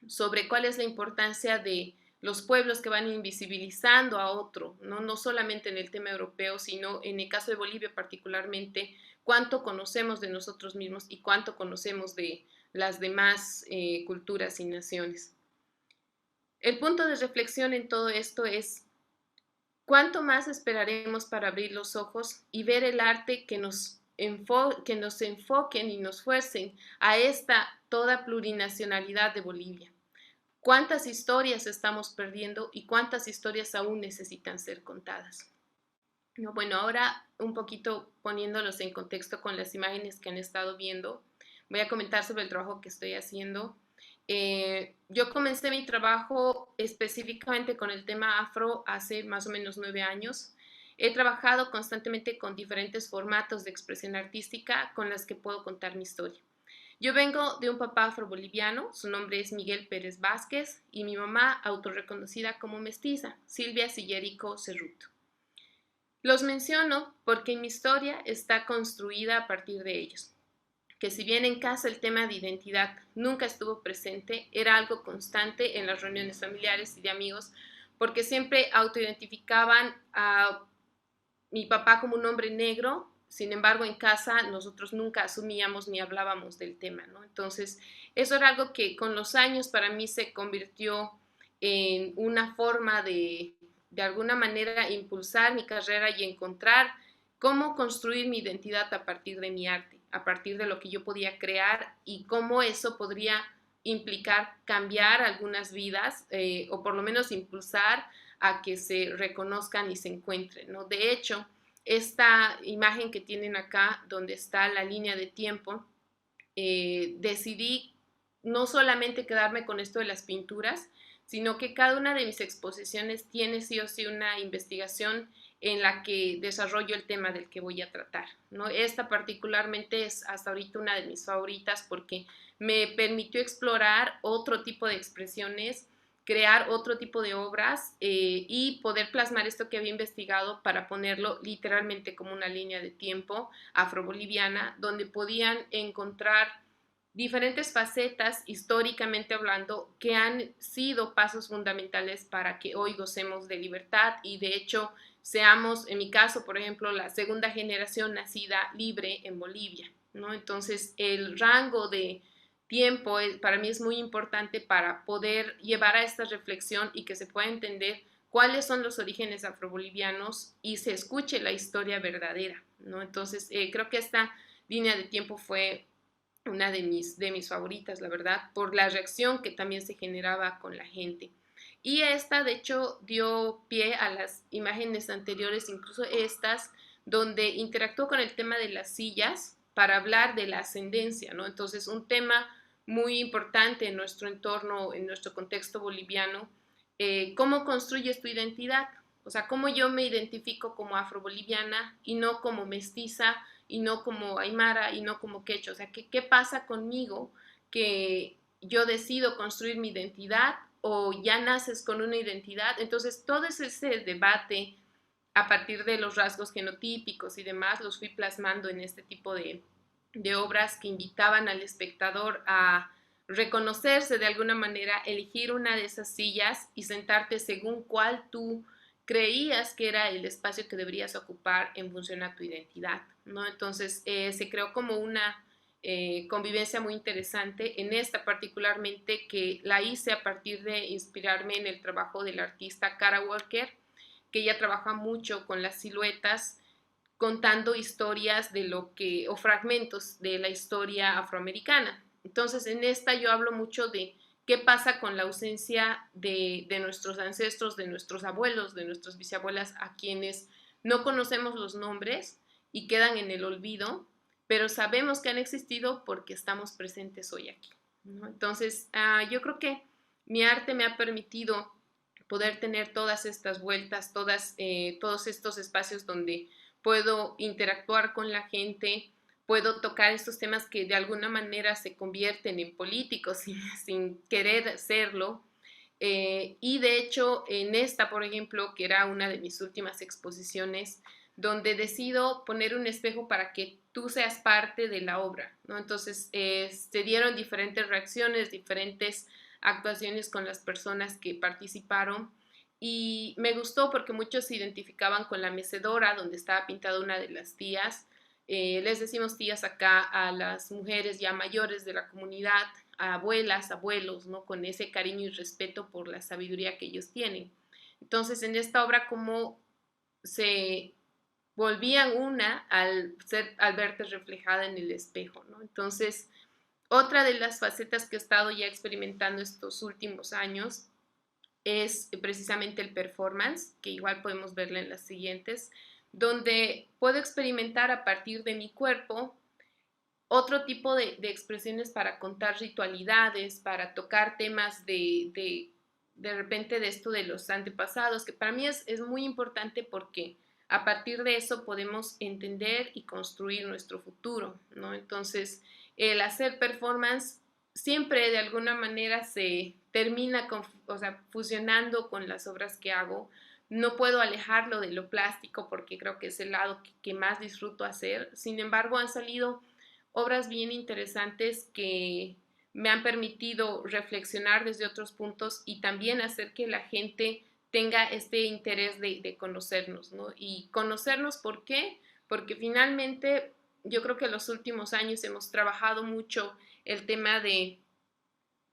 sobre cuál es la importancia de los pueblos que van invisibilizando a otro, no solamente en el tema europeo, sino en el caso de Bolivia particularmente, cuánto conocemos de nosotros mismos y cuánto conocemos de las demás culturas y naciones. El punto de reflexión en todo esto es cuánto más esperaremos para abrir los ojos y ver el arte que nos enfoquen y nos fuercen a esta toda plurinacionalidad de Bolivia. ¿Cuántas historias estamos perdiendo y cuántas historias aún necesitan ser contadas? No, bueno, ahora un poquito poniéndolos en contexto con las imágenes que han estado viendo, voy a comentar sobre el trabajo que estoy haciendo. Yo comencé mi trabajo específicamente con el tema afro hace más o menos 9 años. He trabajado constantemente con diferentes formatos de expresión artística con las que puedo contar mi historia. Yo vengo de un papá afroboliviano, su nombre es Miguel Pérez Vázquez, y mi mamá autorreconocida como mestiza, Silvia Sillerico Cerruto. Los menciono porque mi historia está construida a partir de ellos, que si bien en casa el tema de identidad nunca estuvo presente, era algo constante en las reuniones familiares y de amigos, porque siempre autoidentificaban a mi papá como un hombre negro. Sin embargo, en casa nosotros nunca asumíamos ni hablábamos del tema, ¿no? Entonces, eso era algo que con los años para mí se convirtió en una forma de alguna manera, impulsar mi carrera y encontrar cómo construir mi identidad a partir de mi arte, a partir de lo que yo podía crear y cómo eso podría implicar cambiar algunas vidas o por lo menos impulsar a que se reconozcan y se encuentren, ¿no? De hecho, esta imagen que tienen acá, donde está la línea de tiempo, decidí no solamente quedarme con esto de las pinturas, sino que cada una de mis exposiciones tiene sí o sí una investigación en la que desarrollo el tema del que voy a tratar, ¿no? Esta particularmente es hasta ahorita una de mis favoritas porque me permitió explorar otro tipo de expresiones, crear otro tipo de obras y poder plasmar esto que había investigado para ponerlo literalmente como una línea de tiempo afroboliviana, donde podían encontrar diferentes facetas históricamente hablando que han sido pasos fundamentales para que hoy gocemos de libertad y de hecho seamos, en mi caso, por ejemplo, la segunda generación nacida libre en Bolivia, ¿no? Entonces, el rango de tiempo para mí es muy importante para poder llevar a esta reflexión y que se pueda entender cuáles son los orígenes afrobolivianos y se escuche la historia verdadera, ¿no? Entonces, creo que esta línea de tiempo fue una de mis favoritas, la verdad, por la reacción que también se generaba con la gente. Y esta, de hecho, dio pie a las imágenes anteriores, incluso estas, donde interactuó con el tema de las sillas para hablar de la ascendencia, ¿no? Entonces, un tema muy importante en nuestro entorno, en nuestro contexto boliviano, ¿cómo construyes tu identidad? O sea, cómo yo me identifico como afroboliviana y no como mestiza, y no como aymara, y no como quechua. O sea, ¿qué pasa conmigo que yo decido construir mi identidad o ya naces con una identidad? Entonces, todo ese debate a partir de los rasgos genotípicos y demás, los fui plasmando en este tipo de obras que invitaban al espectador a reconocerse de alguna manera, elegir una de esas sillas y sentarte según cuál tú creías que era el espacio que deberías ocupar en función a tu identidad, ¿no? Entonces se creó como una convivencia muy interesante en esta particularmente que la hice a partir de inspirarme en el trabajo del artista Kara Walker, que ella trabaja mucho con las siluetas, contando historias de lo que, o fragmentos de la historia afroamericana. Entonces en esta yo hablo mucho de qué pasa con la ausencia de nuestros ancestros, de nuestros abuelos, de nuestras bisabuelas, a quienes no conocemos los nombres y quedan en el olvido, pero sabemos que han existido porque estamos presentes hoy aquí, ¿no? Entonces, yo creo que mi arte me ha permitido poder tener todas estas vueltas, todos estos espacios donde puedo interactuar con la gente, puedo tocar estos temas que de alguna manera se convierten en políticos sin querer serlo. Y de hecho, en esta, por ejemplo, que era una de mis últimas exposiciones, donde decido poner un espejo para que tú seas parte de la obra, ¿no? Entonces, se dieron diferentes reacciones, diferentes actuaciones con las personas que participaron y me gustó porque muchos se identificaban con la mecedora donde estaba pintada una de las tías. Les decimos tías acá a las mujeres ya mayores de la comunidad, a abuelas, abuelos, ¿no? Con ese cariño y respeto por la sabiduría que ellos tienen. Entonces, en esta obra, como se volvían una al verte reflejada en el espejo, ¿no? Entonces, otra de las facetas que he estado ya experimentando estos últimos años es precisamente el performance, que igual podemos verla en las siguientes, donde puedo experimentar a partir de mi cuerpo otro tipo de expresiones para contar ritualidades, para tocar temas de repente de esto de los antepasados, que para mí es muy importante porque a partir de eso podemos entender y construir nuestro futuro, ¿no? Entonces, el hacer performance siempre de alguna manera se termina fusionando con las obras que hago. No puedo alejarlo de lo plástico porque creo que es el lado que más disfruto hacer. Sin embargo, han salido obras bien interesantes que me han permitido reflexionar desde otros puntos y también hacer que la gente tenga este interés de conocernos, ¿no? Y conocernos, ¿por qué? Porque finalmente yo creo que en los últimos años hemos trabajado mucho el tema de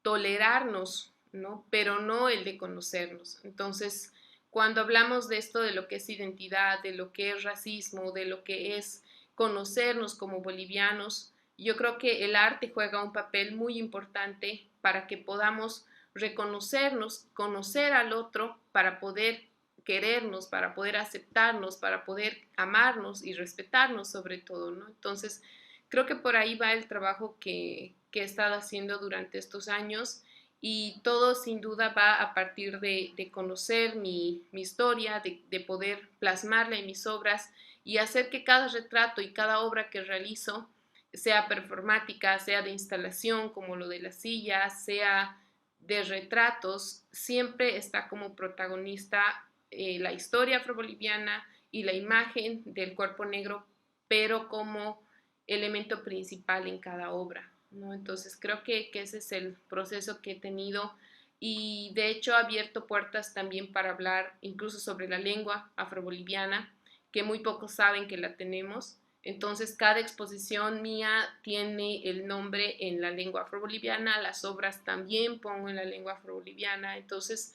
tolerarnos, ¿no? Pero no el de conocernos. Entonces, cuando hablamos de esto, de lo que es identidad, de lo que es racismo, de lo que es conocernos como bolivianos, yo creo que el arte juega un papel muy importante para que podamos reconocernos, conocer al otro, para poder querernos, para poder aceptarnos, para poder amarnos y respetarnos sobre todo, ¿no? Entonces, creo que por ahí va el trabajo que he estado haciendo durante estos años y todo sin duda va a partir de conocer mi historia, de poder plasmarla en mis obras y hacer que cada retrato y cada obra que realizo sea performática, sea de instalación como lo de las sillas, sea de retratos, siempre está como protagonista la historia afroboliviana y la imagen del cuerpo negro, pero como elemento principal en cada obra, ¿no? Entonces creo que ese es el proceso que he tenido y de hecho ha abierto puertas también para hablar incluso sobre la lengua afroboliviana, que muy pocos saben que la tenemos. Entonces cada exposición mía tiene el nombre en la lengua afroboliviana, las obras también pongo en la lengua afroboliviana, entonces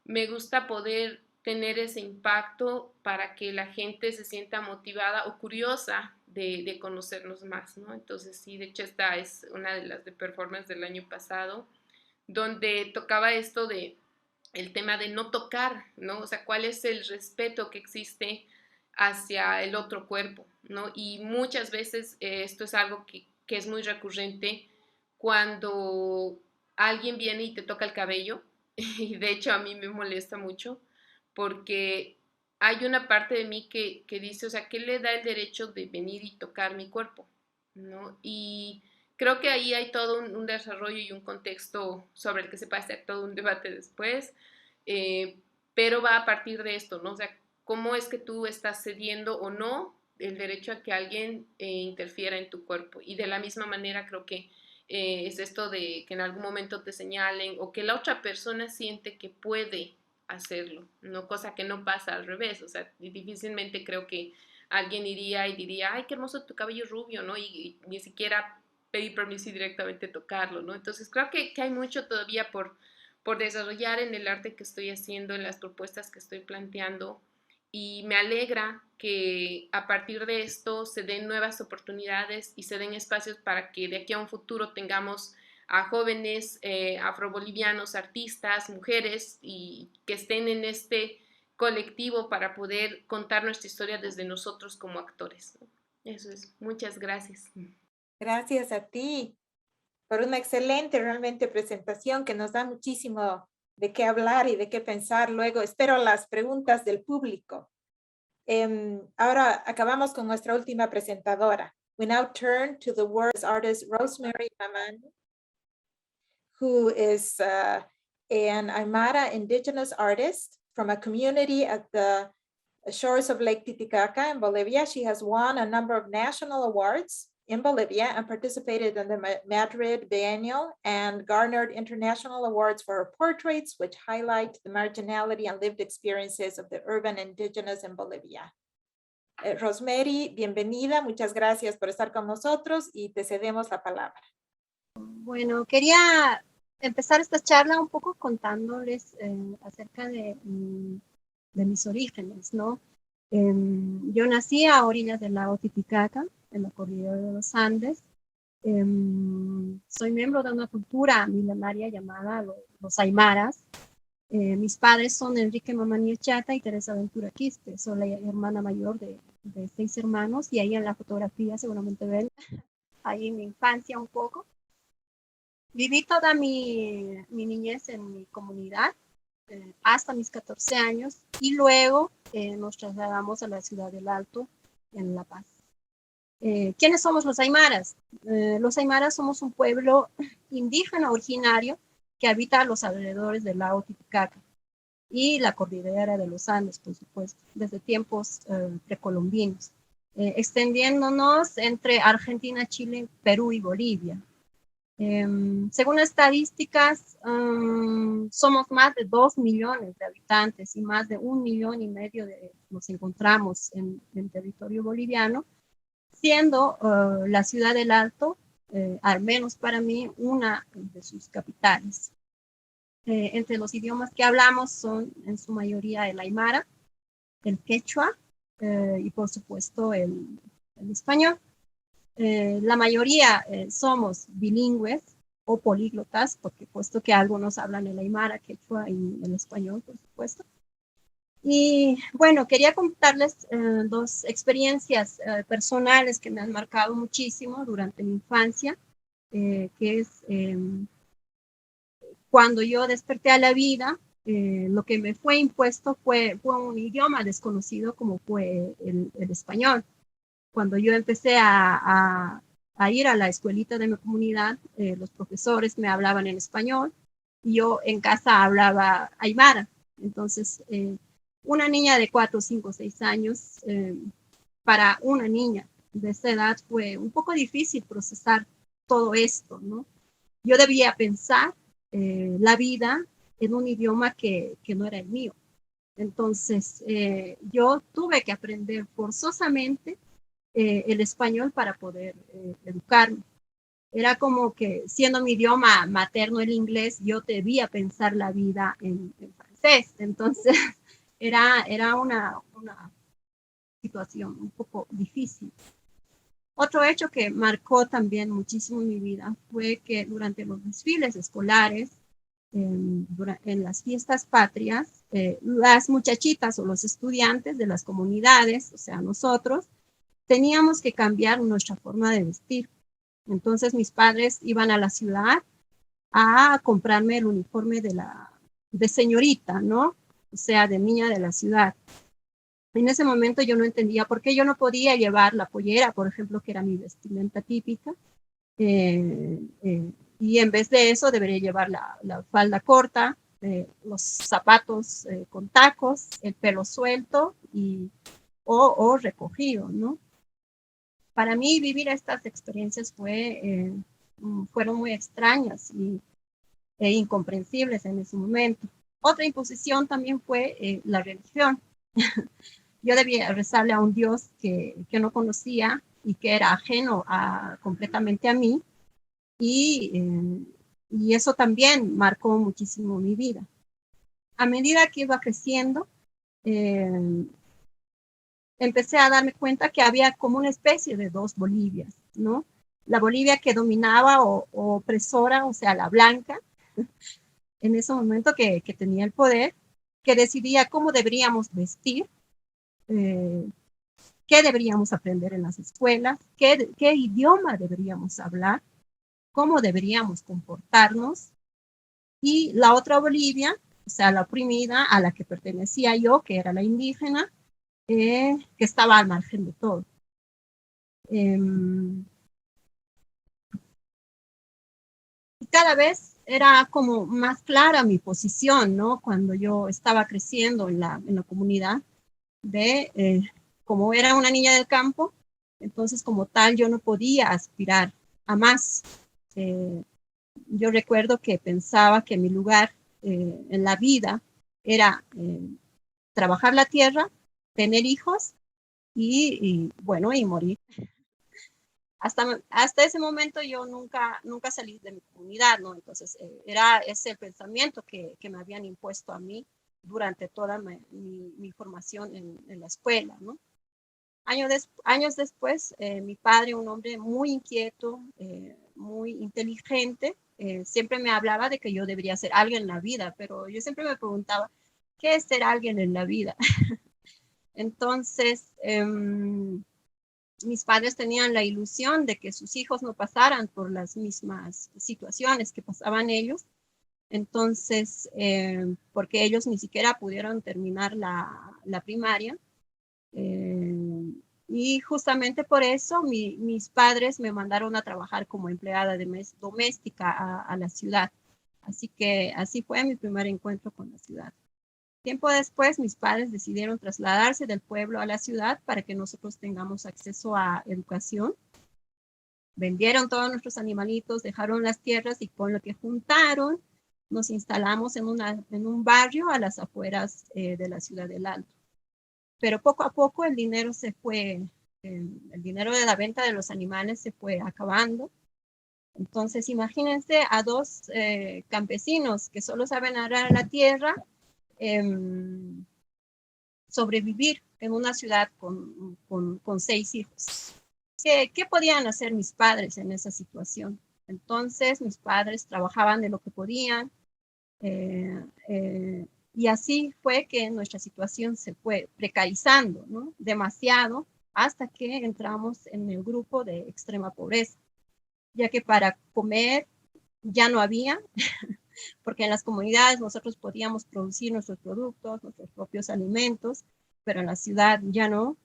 me gusta poder tener ese impacto para que la gente se sienta motivada o curiosa de conocernos más, ¿no? Entonces sí, de hecho esta es una de las de performance del año pasado, donde tocaba esto de el tema de no tocar, ¿no? O sea, cuál es el respeto que existe hacia el otro cuerpo, ¿no? Y muchas veces esto es algo que es muy recurrente cuando alguien viene y te toca el cabello, y de hecho a mí me molesta mucho, porque hay una parte de mí que dice, o sea, ¿qué le da el derecho de venir y tocar mi cuerpo? ¿No? Y creo que ahí hay todo un desarrollo y un contexto sobre el que se puede hacer todo un debate después, pero va a partir de esto, ¿no? O sea, ¿cómo es que tú estás cediendo o no el derecho a que alguien interfiera en tu cuerpo? Y de la misma manera creo que es esto de que en algún momento te señalen o que la otra persona siente que puede hacerlo, ¿no? Cosa que no pasa al revés, o sea, difícilmente creo que alguien iría y diría, ay, qué hermoso tu cabello rubio, ¿no? Y ni siquiera pedir permiso y directamente tocarlo, ¿no? Entonces creo que hay mucho todavía por desarrollar en el arte que estoy haciendo, en las propuestas que estoy planteando, y me alegra que a partir de esto se den nuevas oportunidades y se den espacios para que de aquí a un futuro tengamos a jóvenes afrobolivianos, artistas, mujeres, y que estén en este colectivo para poder contar nuestra historia desde nosotros como actores, ¿no? Eso es. Muchas gracias. Gracias a ti por una excelente realmente presentación que nos da muchísimo de qué hablar y de qué pensar. Luego espero las preguntas del público. Ahora acabamos con nuestra última presentadora. We now turn to the words artist Rosemary Mamani, who is an Aymara indigenous artist from a community at the shores of Lake Titicaca in Bolivia. She has won a number of national awards in Bolivia and participated in the Madrid Biennial and garnered international awards for her portraits, which highlight the marginality and lived experiences of the urban indigenous in Bolivia. Rosemary, bienvenida. Muchas gracias por estar con nosotros y te cedemos la palabra. Bueno, quería empezar esta charla un poco contándoles acerca de mis orígenes, ¿no? Yo nací a orillas del lago Titicaca, en la cordillera de los Andes. Soy miembro de una cultura milenaria llamada los Aymaras. Mis padres son Enrique Mamani Echata y Teresa Ventura Quispe. Soy la hermana mayor de 6 hermanos y ahí en la fotografía seguramente ven ahí mi infancia un poco. Viví toda mi niñez en mi comunidad hasta mis 14 años y luego nos trasladamos a la ciudad del Alto en La Paz. ¿Quiénes somos los Aymaras? Los Aymaras somos un pueblo indígena originario que habita a los alrededores del lago Titicaca y la cordillera de los Andes, por supuesto, desde tiempos precolombinos, extendiéndonos entre Argentina, Chile, Perú y Bolivia. Según estadísticas, somos más de 2 millones de habitantes y más de 1,5 millones nos encontramos en territorio boliviano, siendo la ciudad del Alto, al menos para mí, una de sus capitales. Entre los idiomas que hablamos son en su mayoría el aymara, el quechua y por supuesto el español. La mayoría somos bilingües o políglotas, porque puesto que algunos hablan el aymara, quechua y el español, por supuesto. Y bueno, quería contarles 2 experiencias personales que me han marcado muchísimo durante mi infancia, que es cuando yo desperté a la vida, lo que me fue impuesto fue un idioma desconocido como fue el español. Cuando yo empecé a ir a la escuelita de mi comunidad, los profesores me hablaban en español y yo en casa hablaba aymara. Entonces, una niña de 4, 5, 6 años, para una niña de esa edad fue un poco difícil procesar todo esto, ¿no? Yo debía pensar la vida en un idioma que no era el mío. Entonces, yo tuve que aprender forzosamente el español para poder educarme. Era como que siendo mi idioma materno el inglés, yo debía pensar la vida en francés. Entonces, era una situación un poco difícil. Otro hecho que marcó también muchísimo mi vida fue que durante los desfiles escolares, en las fiestas patrias, las muchachitas o los estudiantes de las comunidades, o sea, nosotros, teníamos que cambiar nuestra forma de vestir. Entonces mis padres iban a la ciudad a comprarme el uniforme de señorita, ¿no? O sea, de niña de la ciudad. En ese momento yo no entendía por qué yo no podía llevar la pollera, por ejemplo, que era mi vestimenta típica, y en vez de eso debería llevar la falda corta, los zapatos con tacos, el pelo suelto o recogido, ¿no? Para mí vivir estas experiencias fueron muy extrañas e incomprensibles en ese momento. Otra imposición también fue la religión. Yo debía rezarle a un Dios que no conocía y que era ajeno completamente a mí, y eso también marcó muchísimo mi vida. A medida que iba creciendo, empecé a darme cuenta que había como una especie de 2 Bolivias, ¿no? La Bolivia que dominaba o opresora, o sea, la blanca, en ese momento que tenía el poder, que decidía cómo deberíamos vestir, qué deberíamos aprender en las escuelas, qué idioma deberíamos hablar, cómo deberíamos comportarnos. Y la otra Bolivia, o sea, la oprimida a la que pertenecía yo, que era la indígena, que estaba al margen de todo. Y cada vez era como más clara mi posición, ¿no? Cuando yo estaba creciendo en la comunidad, como era una niña del campo, entonces como tal yo no podía aspirar a más. Yo recuerdo que pensaba que mi lugar en la vida era trabajar la tierra, tener hijos y morir. Hasta ese momento yo nunca salí de mi comunidad, ¿no? Entonces era ese el pensamiento que me habían impuesto a mí durante toda mi formación en la escuela, ¿no? Años después, mi padre, un hombre muy inquieto, muy inteligente, siempre me hablaba de que yo debería ser alguien en la vida, pero yo siempre me preguntaba, ¿qué es ser alguien en la vida? Entonces, mis padres tenían la ilusión de que sus hijos no pasaran por las mismas situaciones que pasaban ellos. Entonces, porque ellos ni siquiera pudieron terminar la primaria. Y justamente por eso mis padres me mandaron a trabajar como empleada doméstica a la ciudad. Así que así fue mi primer encuentro con la ciudad. Tiempo después, mis padres decidieron trasladarse del pueblo a la ciudad para que nosotros tengamos acceso a educación. Vendieron todos nuestros animalitos, dejaron las tierras y con lo que juntaron, nos instalamos en un barrio a las afueras de la ciudad del Alto. Pero poco a poco el dinero se fue, el dinero de la venta de los animales se fue acabando. Entonces, imagínense a dos campesinos que solo saben arar la tierra, sobrevivir en una ciudad con 6 hijos. ¿Qué podían hacer mis padres en esa situación? Entonces, mis padres trabajaban de lo que podían, y así fue que nuestra situación se fue precarizando, ¿no? Demasiado, hasta que entramos en el grupo de extrema pobreza, ya que para comer ya no había, porque en las comunidades nosotros podíamos producir nuestros productos, nuestros propios alimentos, pero en la ciudad ya no.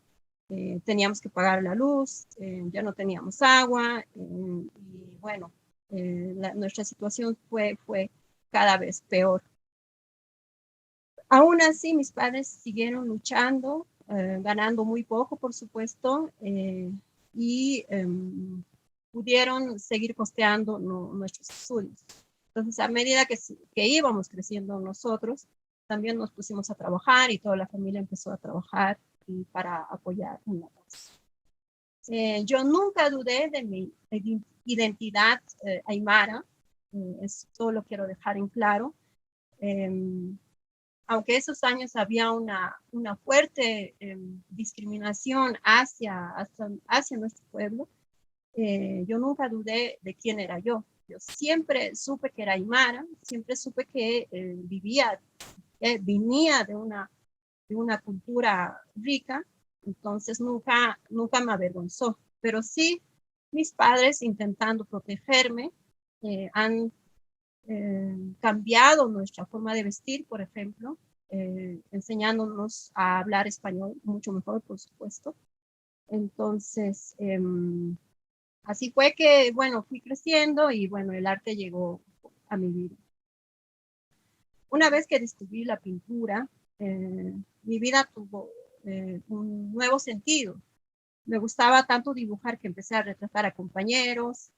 Teníamos que pagar la luz, ya no teníamos agua, y bueno, nuestra situación fue cada vez peor. Aún así, mis padres siguieron luchando, ganando muy poco, por supuesto, y pudieron seguir costeando nuestros estudios. Entonces, a medida que íbamos creciendo nosotros, también nos pusimos a trabajar y toda la familia empezó a trabajar para apoyar en la casa. Yo nunca dudé de mi identidad aymara, esto lo quiero dejar en claro. Aunque esos años había una fuerte discriminación hacia nuestro pueblo, yo nunca dudé de quién era yo. Yo siempre supe que era aymara, siempre supe que venía de una cultura rica, entonces nunca me avergonzó. Pero sí, mis padres intentando protegerme han cambiado nuestra forma de vestir, por ejemplo, enseñándonos a hablar español mucho mejor, por supuesto. Entonces, así fue que, bueno, fui creciendo y, bueno, el arte llegó a mi vida. Una vez que descubrí la pintura, mi vida tuvo un nuevo sentido. Me gustaba tanto dibujar que empecé a retratar a compañeros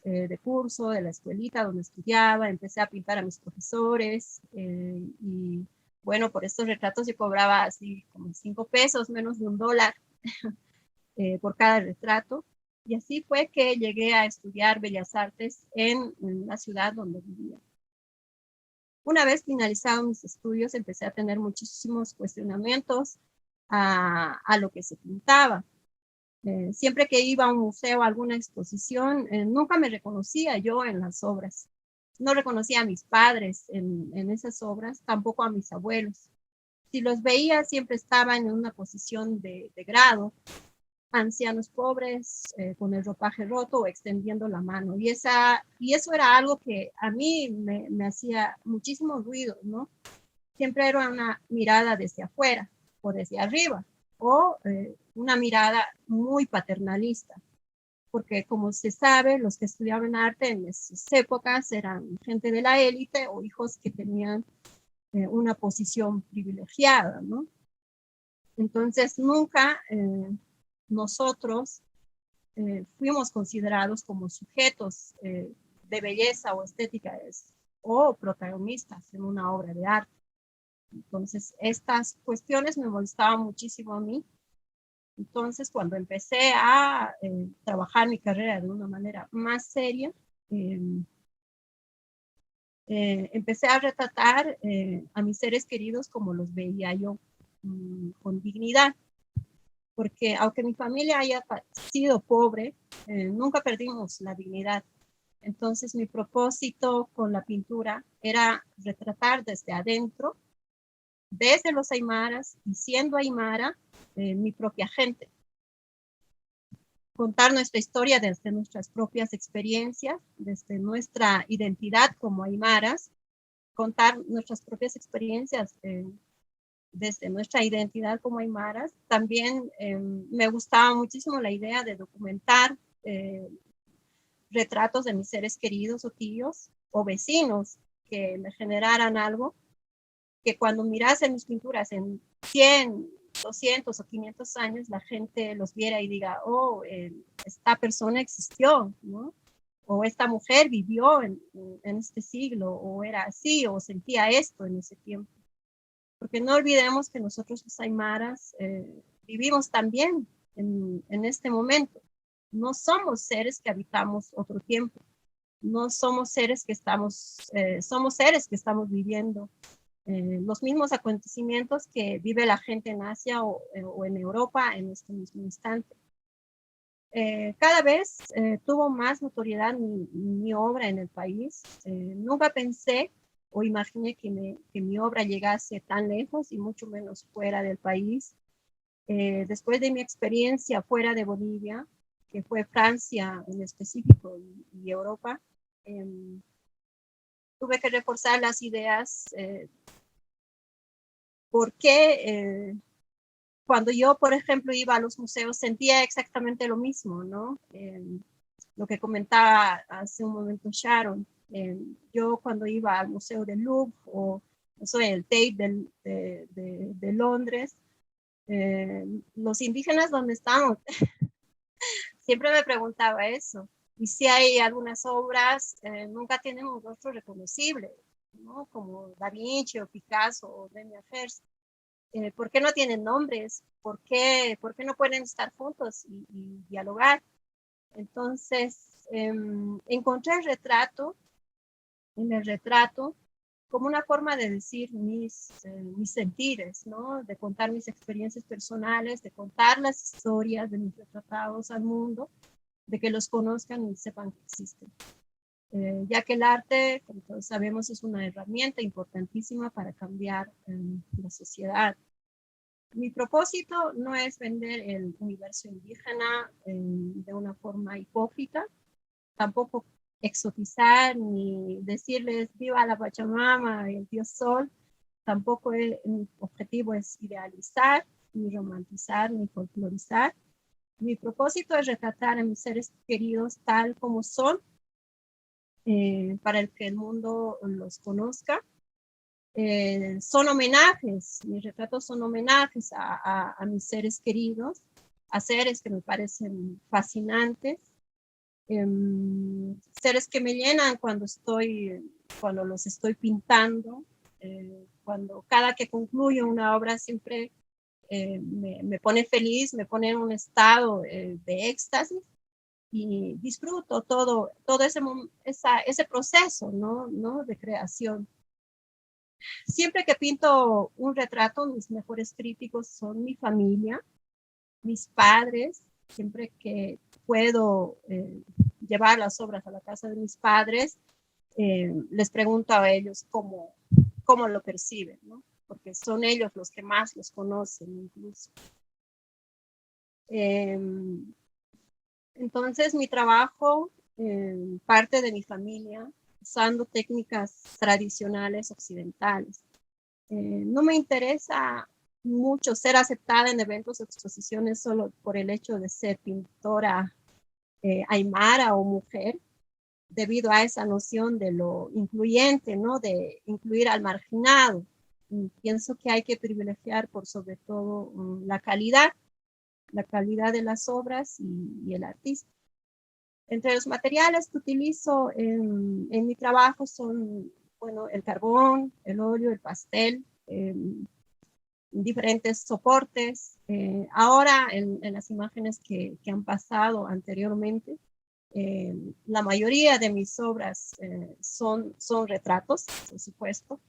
de curso, de la escuelita donde estudiaba, empecé a pintar a mis profesores y bueno, por estos retratos yo cobraba así como 5 pesos, menos de $1 por cada retrato. Y así fue que llegué a estudiar Bellas Artes en la ciudad donde vivía. Una vez finalizados mis estudios, empecé a tener muchísimos cuestionamientos a lo que se pintaba. Siempre que iba a un museo, a alguna exposición, nunca me reconocía yo en las obras. No reconocía a mis padres en esas obras, tampoco a mis abuelos. Si los veía, siempre estaban en una posición de grado, ancianos pobres con el ropaje roto o extendiendo la mano. Y eso era algo que a mí me hacía muchísimo ruido, ¿no? Siempre era una mirada desde afuera o desde arriba, o una mirada muy paternalista, porque como se sabe, los que estudiaban arte en esas épocas eran gente de la élite o hijos que tenían una posición privilegiada, ¿no? Entonces nunca nosotros fuimos considerados como sujetos de belleza o estética o protagonistas en una obra de arte. Entonces estas cuestiones me molestaban muchísimo a mí. Entonces cuando empecé a trabajar mi carrera de una manera más seria, empecé a retratar a mis seres queridos como los veía yo, con dignidad, porque aunque mi familia haya sido pobre, nunca perdimos la dignidad. Entonces mi propósito con la pintura era retratar desde adentro, desde los aymaras y siendo aymara, mi propia gente. Contar nuestra historia desde nuestras propias experiencias, desde nuestra identidad como aymaras, contar nuestras propias experiencias desde nuestra identidad como aymaras. También me gustaba muchísimo la idea de documentar retratos de mis seres queridos o tíos o vecinos que me generaran algo, que cuando mirase mis pinturas en 100, 200 o 500 años, la gente los viera y diga, oh, esta persona existió, ¿no? O esta mujer vivió en este siglo, o era así, o sentía esto en ese tiempo. Porque no olvidemos que nosotros los aymaras vivimos también en este momento. No somos seres que habitamos otro tiempo. No somos seres que somos seres que estamos viviendo los mismos acontecimientos que vive la gente en Asia o en Europa en este mismo instante. Cada vez tuvo más notoriedad mi obra en el país. Nunca pensé o imaginé que mi obra llegase tan lejos y mucho menos fuera del país. Después de mi experiencia fuera de Bolivia, que fue Francia en específico y Europa, tuve que reforzar las ideas porque cuando yo, por ejemplo, iba a los museos sentía exactamente lo mismo, ¿no? Lo que comentaba hace un momento Sharon. Yo cuando iba al Museo del Louvre o el Tate de Londres, los indígenas donde estamos, siempre me preguntaba eso. Y si hay algunas obras, nunca tienen un rostro reconocible, ¿no? Como Da Vinci o Picasso o Damien Hirst. ¿Por qué no tienen nombres? ¿Por qué no pueden estar juntos y dialogar? Entonces, encontré el retrato, como una forma de decir mis sentires, ¿no? De contar mis experiencias personales, de contar las historias de mis retratados al mundo, de que los conozcan y sepan que existen. Ya que el arte, como todos sabemos, es una herramienta importantísima para cambiar la sociedad. Mi propósito no es vender el universo indígena de una forma hipócrita, tampoco exotizar ni decirles viva la Pachamama, el Dios Sol. Tampoco mi objetivo es idealizar, ni romantizar, ni folclorizar. Mi propósito es retratar a mis seres queridos tal como son, para que el mundo los conozca. Son homenajes, mis retratos son homenajes a mis seres queridos, a seres que me parecen fascinantes, seres que me llenan cuando los estoy pintando, cuando cada que concluyo una obra siempre me pone feliz, me pone en un estado de éxtasis y disfruto todo ese proceso, ¿no? De creación. Siempre que pinto un retrato, mis mejores críticos son mi familia, mis padres. Siempre que puedo llevar las obras a la casa de mis padres, les pregunto a ellos cómo lo perciben, ¿no? Porque son ellos los que más los conocen incluso. Entonces, mi trabajo parte de mi familia usando técnicas tradicionales occidentales. No me interesa mucho ser aceptada en eventos o exposiciones solo por el hecho de ser pintora aymara o mujer, debido a esa noción de lo incluyente, ¿no? De incluir al marginado. Y pienso que hay que privilegiar por sobre todo la calidad de las obras y el artista. Entre los materiales que utilizo en mi trabajo son, bueno, el carbón, el óleo, el pastel, diferentes soportes. Ahora en las imágenes que han pasado anteriormente, la mayoría de mis obras son retratos, por supuesto,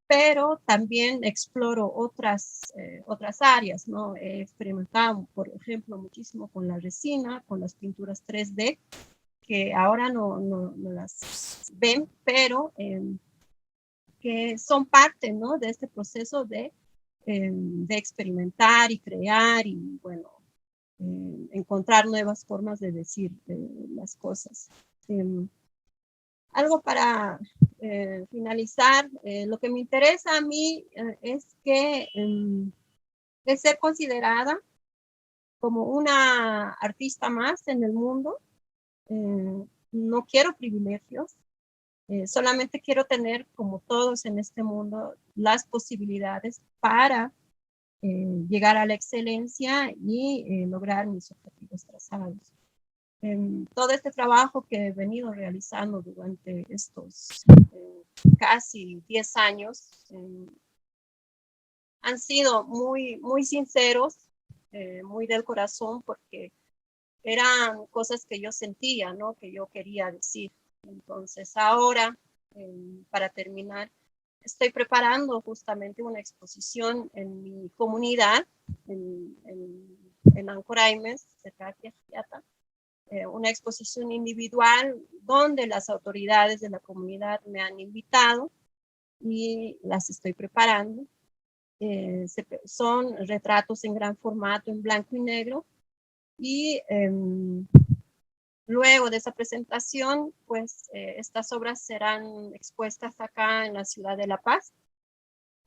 pero también exploro otras áreas, ¿no? He experimentado, por ejemplo, muchísimo con la resina, con las pinturas 3D, que ahora no las ven, pero que son parte, ¿no? De este proceso de experimentar y crear y, bueno, encontrar nuevas formas de decir las cosas. Algo para finalizar, lo que me interesa a mí es que es ser considerada como una artista más en el mundo. No quiero privilegios, solamente quiero tener, como todos en este mundo, las posibilidades para llegar a la excelencia y lograr mis objetivos trazados. Todo este trabajo que he venido realizando durante estos casi 10 años han sido muy, muy sinceros, muy del corazón, porque eran cosas que yo sentía, ¿no? Que yo quería decir. Entonces ahora, para terminar, estoy preparando justamente una exposición en mi comunidad, en Ancoraimes, cerca de Ajiata, una exposición individual donde las autoridades de la comunidad me han invitado y las estoy preparando. Son retratos en gran formato, en blanco y negro, y luego de esa presentación, pues estas obras serán expuestas acá en la ciudad de La Paz.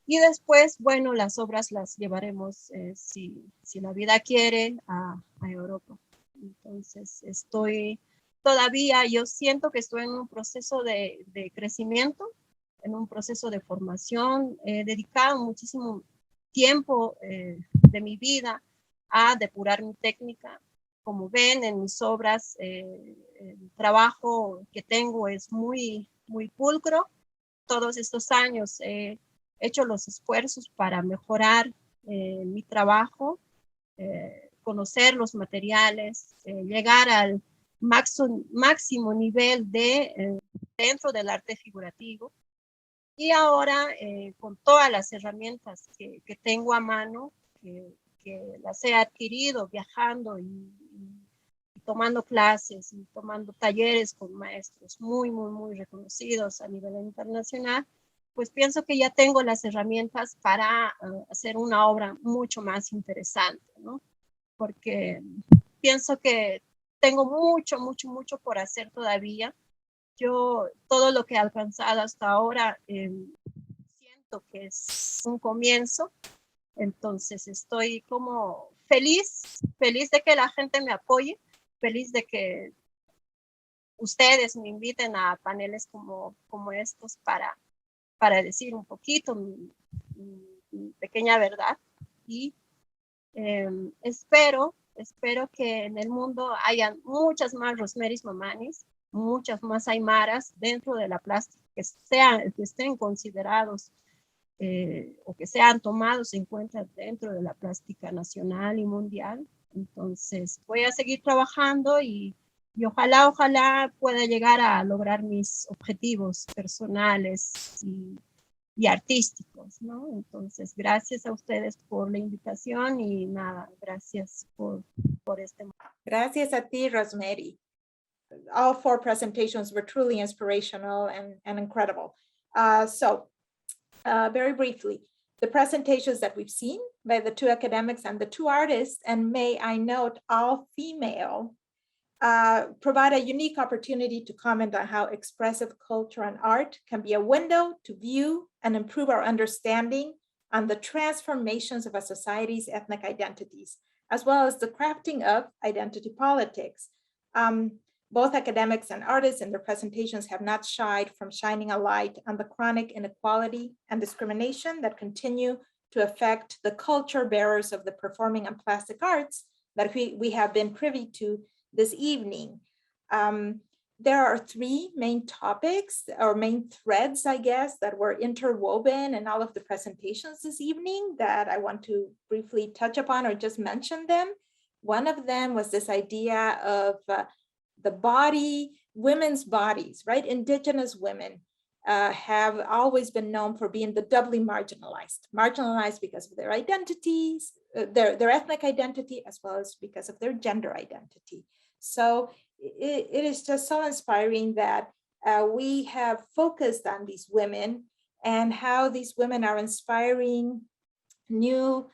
Y después, bueno, las obras las llevaremos, si la vida quiere, a Europa. Entonces, yo siento que estoy en un proceso de crecimiento, en un proceso de formación. He dedicado muchísimo tiempo de mi vida a depurar mi técnica. Como ven en mis obras, el trabajo que tengo es muy, muy pulcro. Todos estos años he hecho los esfuerzos para mejorar mi trabajo, conocer los materiales, llegar al máximo nivel dentro del arte figurativo. Y ahora, con todas las herramientas que tengo a mano, que las he adquirido viajando y tomando clases y tomando talleres con maestros muy, muy, muy reconocidos a nivel internacional, pues pienso que ya tengo las herramientas para hacer una obra mucho más interesante, ¿no? Porque pienso que tengo mucho, mucho, mucho por hacer todavía. Yo, todo lo que he alcanzado hasta ahora, siento que es un comienzo. Entonces estoy como feliz de que la gente me apoye, feliz de que ustedes me inviten a paneles como estos para decir un poquito mi pequeña verdad. Y espero que en el mundo hayan muchas más Rosmeris Mamanis, muchas más aymaras dentro de la plástica que estén considerados o que sean tomados en cuenta dentro de la plástica nacional y mundial. Entonces voy a seguir trabajando y ojalá pueda llegar a lograr mis objetivos personales y artísticos, ¿no? Entonces, gracias a ustedes por la invitación y nada, gracias por este momento. Gracias a ti, Rosemary. All 4 presentations were truly inspirational and incredible. So very briefly, the presentations that we've seen by the two academics and the two artists, and may I note, all female, provide a unique opportunity to comment on how expressive culture and art can be a window to view and improve our understanding on the transformations of a society's ethnic identities, as well as the crafting of identity politics. Both academics and artists in their presentations have not shied from shining a light on the chronic inequality and discrimination that continue to affect the culture bearers of the performing and plastic arts that we have been privy to this evening. There are three main topics or main threads, I guess, that were interwoven in all of the presentations this evening that I want to briefly touch upon or just mention them. One of them was this idea of the body, women's bodies, right? Indigenous women have always been known for being the doubly marginalized because of their identities, their ethnic identity, as well as because of their gender identity. So it is just so inspiring that we have focused on these women and how these women are inspiring new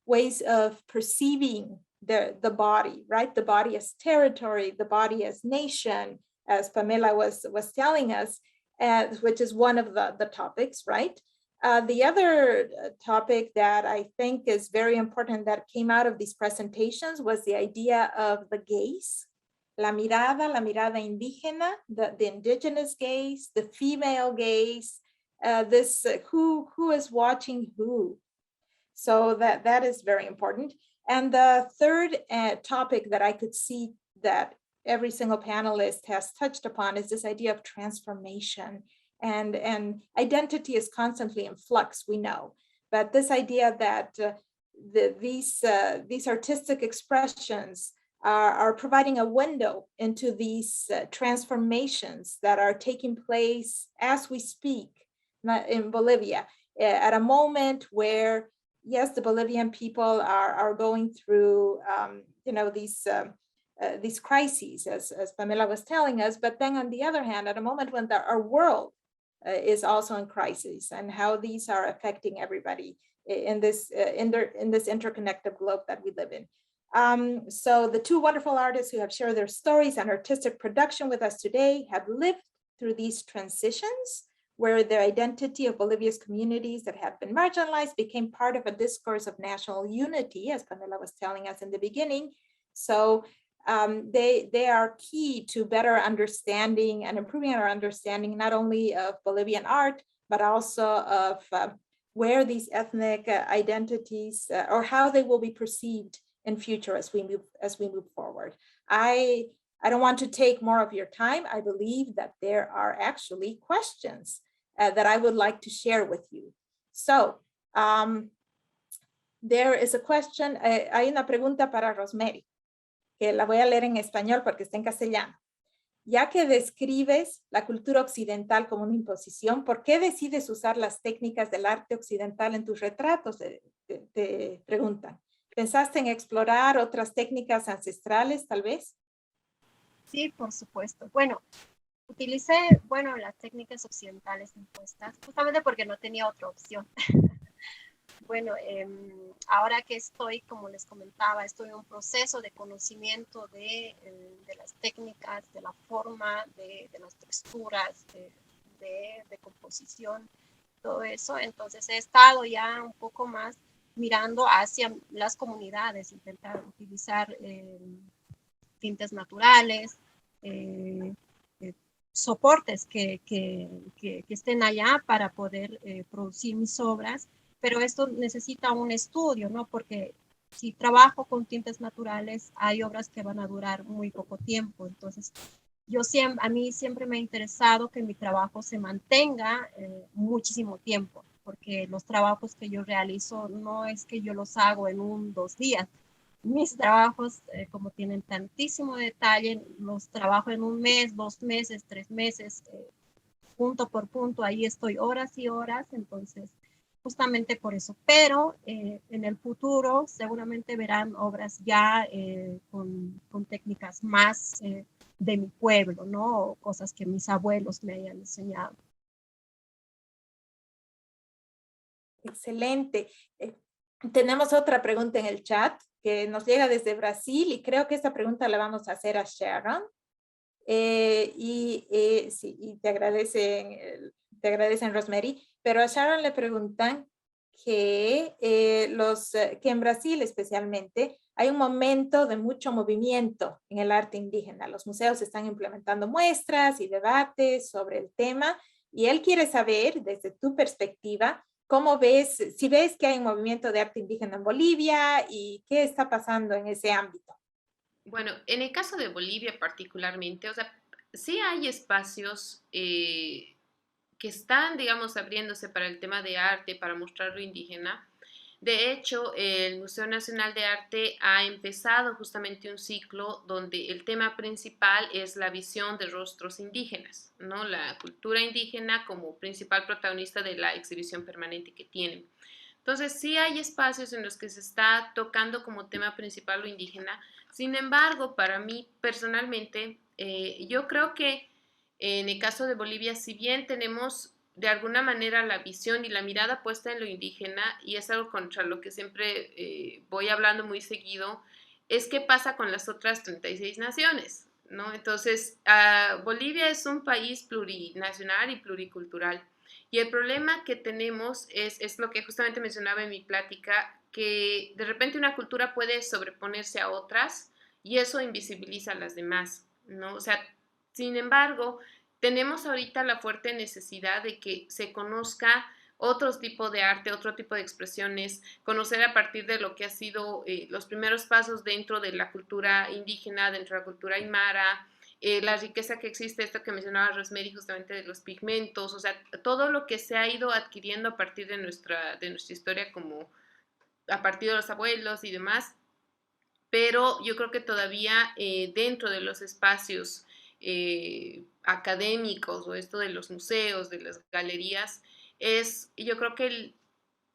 ways of perceiving the body, right? The body as territory, the body as nation, as Pamela was telling us, which is one of the topics, right? The other topic that I think is very important that came out of these presentations was the idea of the gaze, la mirada indígena, the indigenous gaze, the female gaze, who is watching who. So that is very important. And the third topic that I could see that every single panelist has touched upon is this idea of transformation. And identity is constantly in flux, we know. But this idea that these artistic expressions are providing a window into these transformations that are taking place as we speak in Bolivia, at a moment where, yes, the Bolivian people are going through, these crises, as Pamela was telling us, but then on the other hand, at a moment when our world is also in crisis, and how these are affecting everybody in this interconnected globe that we live in. So the two wonderful artists who have shared their stories and artistic production with us today have lived through these transitions where the identity of Bolivia's communities that have been marginalized became part of a discourse of national unity, as Pamela was telling us in the beginning. So they are key to better understanding and improving our understanding, not only of Bolivian art, but also of where these ethnic identities or how they will be perceived in future as we move forward. I don't want to take more of your time. I believe that there are actually questions that I would like to share with you. So there is a question, hay una pregunta para Rosemary, que la voy a leer en español porque está en castellano. Ya que describes la cultura occidental como una imposición, ¿por qué decides usar las técnicas del arte occidental en tus retratos? Te preguntan. ¿Pensaste en explorar otras técnicas ancestrales, tal vez? Sí, por supuesto. Bueno, utilicé, las técnicas occidentales impuestas, justamente porque no tenía otra opción. Bueno, ahora que estoy, como les comentaba, estoy en un proceso de conocimiento de las técnicas, de la forma, de las texturas, de composición, todo eso. Entonces he estado ya un poco más mirando hacia las comunidades, intentar utilizar tintes naturales, soportes que estén allá para poder producir mis obras. Pero esto necesita un estudio, ¿no? Porque si trabajo con tintes naturales, hay obras que van a durar muy poco tiempo. Entonces, a mí siempre me ha interesado que mi trabajo se mantenga muchísimo tiempo, porque los trabajos que yo realizo no es que yo los hago en 1 o 2 días. Mis trabajos, como tienen tantísimo detalle, los trabajo en 1 mes, 2 meses, 3 meses, punto por punto. Ahí estoy horas y horas, entonces justamente por eso. Pero en el futuro seguramente verán obras ya con técnicas más de mi pueblo, ¿no? O cosas que mis abuelos me hayan enseñado. Excelente. Tenemos otra pregunta en el chat que nos llega desde Brasil y creo que esta pregunta la vamos a hacer a Sharon. Sí, y te agradecen Rosemary, pero a Sharon le preguntan que en Brasil especialmente hay un momento de mucho movimiento en el arte indígena. Los museos están implementando muestras y debates sobre el tema y él quiere saber desde tu perspectiva cómo ves, si ves que hay un movimiento de arte indígena en Bolivia y qué está pasando en ese ámbito. Bueno, en el caso de Bolivia particularmente, o sea, sí hay espacios que están, digamos, abriéndose para el tema de arte, para mostrar lo indígena. De hecho, el Museo Nacional de Arte ha empezado justamente un ciclo donde el tema principal es la visión de rostros indígenas, ¿no? La cultura indígena como principal protagonista de la exhibición permanente que tienen. Entonces, sí hay espacios en los que se está tocando como tema principal lo indígena. Sin embargo, para mí personalmente, yo creo que en el caso de Bolivia, si bien tenemos de alguna manera la visión y la mirada puesta en lo indígena, y es algo contra lo que siempre voy hablando muy seguido, es qué pasa con las otras 36 naciones, ¿no? Entonces, Bolivia es un país plurinacional y pluricultural. Y el problema que tenemos es lo que justamente mencionaba en mi plática, que de repente una cultura puede sobreponerse a otras y eso invisibiliza a las demás, ¿no? O sea, sin embargo, tenemos ahorita la fuerte necesidad de que se conozca otro tipo de arte, otro tipo de expresiones, conocer a partir de lo que ha sido los primeros pasos dentro de la cultura indígena, dentro de la cultura aymara, la riqueza que existe, esto que mencionaba Rosemary justamente de los pigmentos, o sea, todo lo que se ha ido adquiriendo a partir de nuestra historia como a partir de los abuelos y demás, pero yo creo que todavía dentro de los espacios académicos o esto de los museos, de las galerías, yo creo que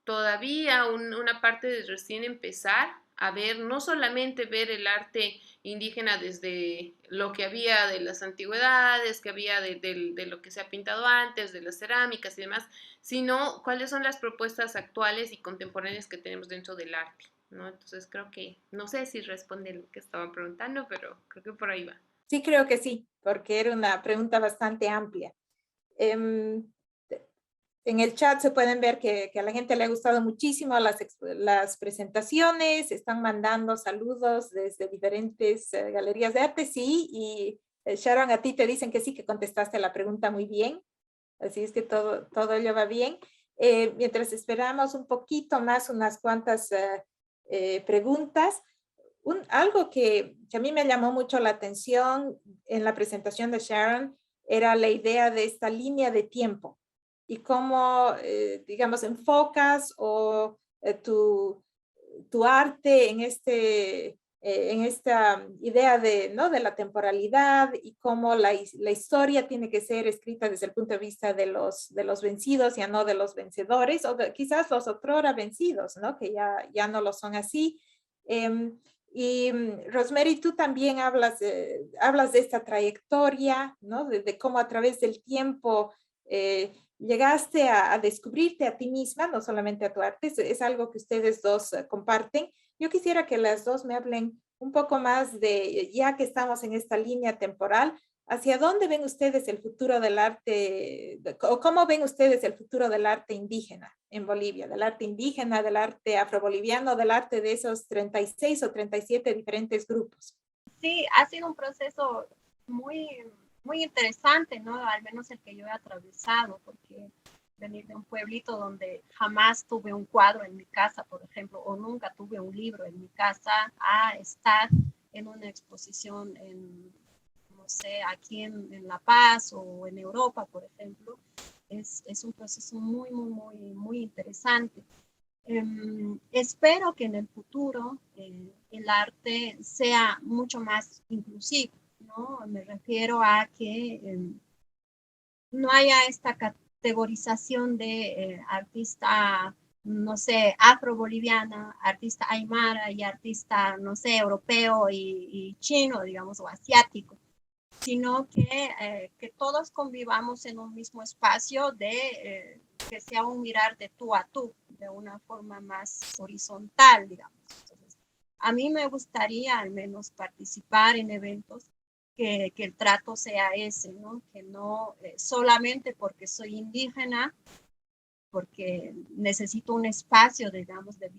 todavía una parte de recién empezar a ver, no solamente ver el arte indígena desde lo que había de las antigüedades, que había de lo que se ha pintado antes, de las cerámicas y demás, sino cuáles son las propuestas actuales y contemporáneas que tenemos dentro del arte, ¿no? Entonces creo que, no sé si responde lo que estaban preguntando, pero creo que por ahí va. Sí, creo que sí, porque era una pregunta bastante amplia. En el chat se pueden ver que a la gente le ha gustado muchísimo las presentaciones, están mandando saludos desde diferentes galerías de arte, sí, y Sharon, a ti te dicen que sí, que contestaste la pregunta muy bien, así es que todo ello va bien. Mientras esperamos un poquito más, unas cuantas preguntas, algo que a mí me llamó mucho la atención en la presentación de Sharon era la idea de esta línea de tiempo y cómo, digamos, enfocas tu arte en esta idea ¿no? de la temporalidad y cómo la historia tiene que ser escrita desde el punto de vista de los vencidos, ya no de los vencedores, o quizás los otrora vencidos, ¿no? Que ya no lo son así. Y Rosemary, tú también hablas de esta trayectoria, ¿no? De cómo a través del tiempo llegaste a descubrirte a ti misma, no solamente a tu arte, es algo que ustedes dos comparten. Yo quisiera que las dos me hablen un poco más de, ya que estamos en esta línea temporal, ¿hacia dónde ven ustedes el futuro del arte, o cómo ven ustedes el futuro del arte indígena en Bolivia, del arte indígena, del arte afroboliviano, del arte de esos 36 o 37 diferentes grupos? Sí, ha sido un proceso muy interesante, ¿no? Al menos el que yo he atravesado, porque venir de un pueblito donde jamás tuve un cuadro en mi casa, por ejemplo, o nunca tuve un libro en mi casa, a estar en una exposición no sé, aquí en La Paz o en Europa, por ejemplo, es un proceso muy interesante. Espero que en el futuro el arte sea mucho más inclusivo, ¿no? Me refiero a que no haya esta categorización de artista, no sé, afro-boliviana, artista aymara y artista, no sé, europeo y chino, digamos, o asiático, sino que todos convivamos en un mismo espacio de que sea un mirar de tú a tú, de una forma más horizontal, digamos. Entonces, a mí me gustaría al menos participar en eventos que el trato sea ese, ¿no? Que no solamente porque soy indígena, porque necesito un espacio, digamos, de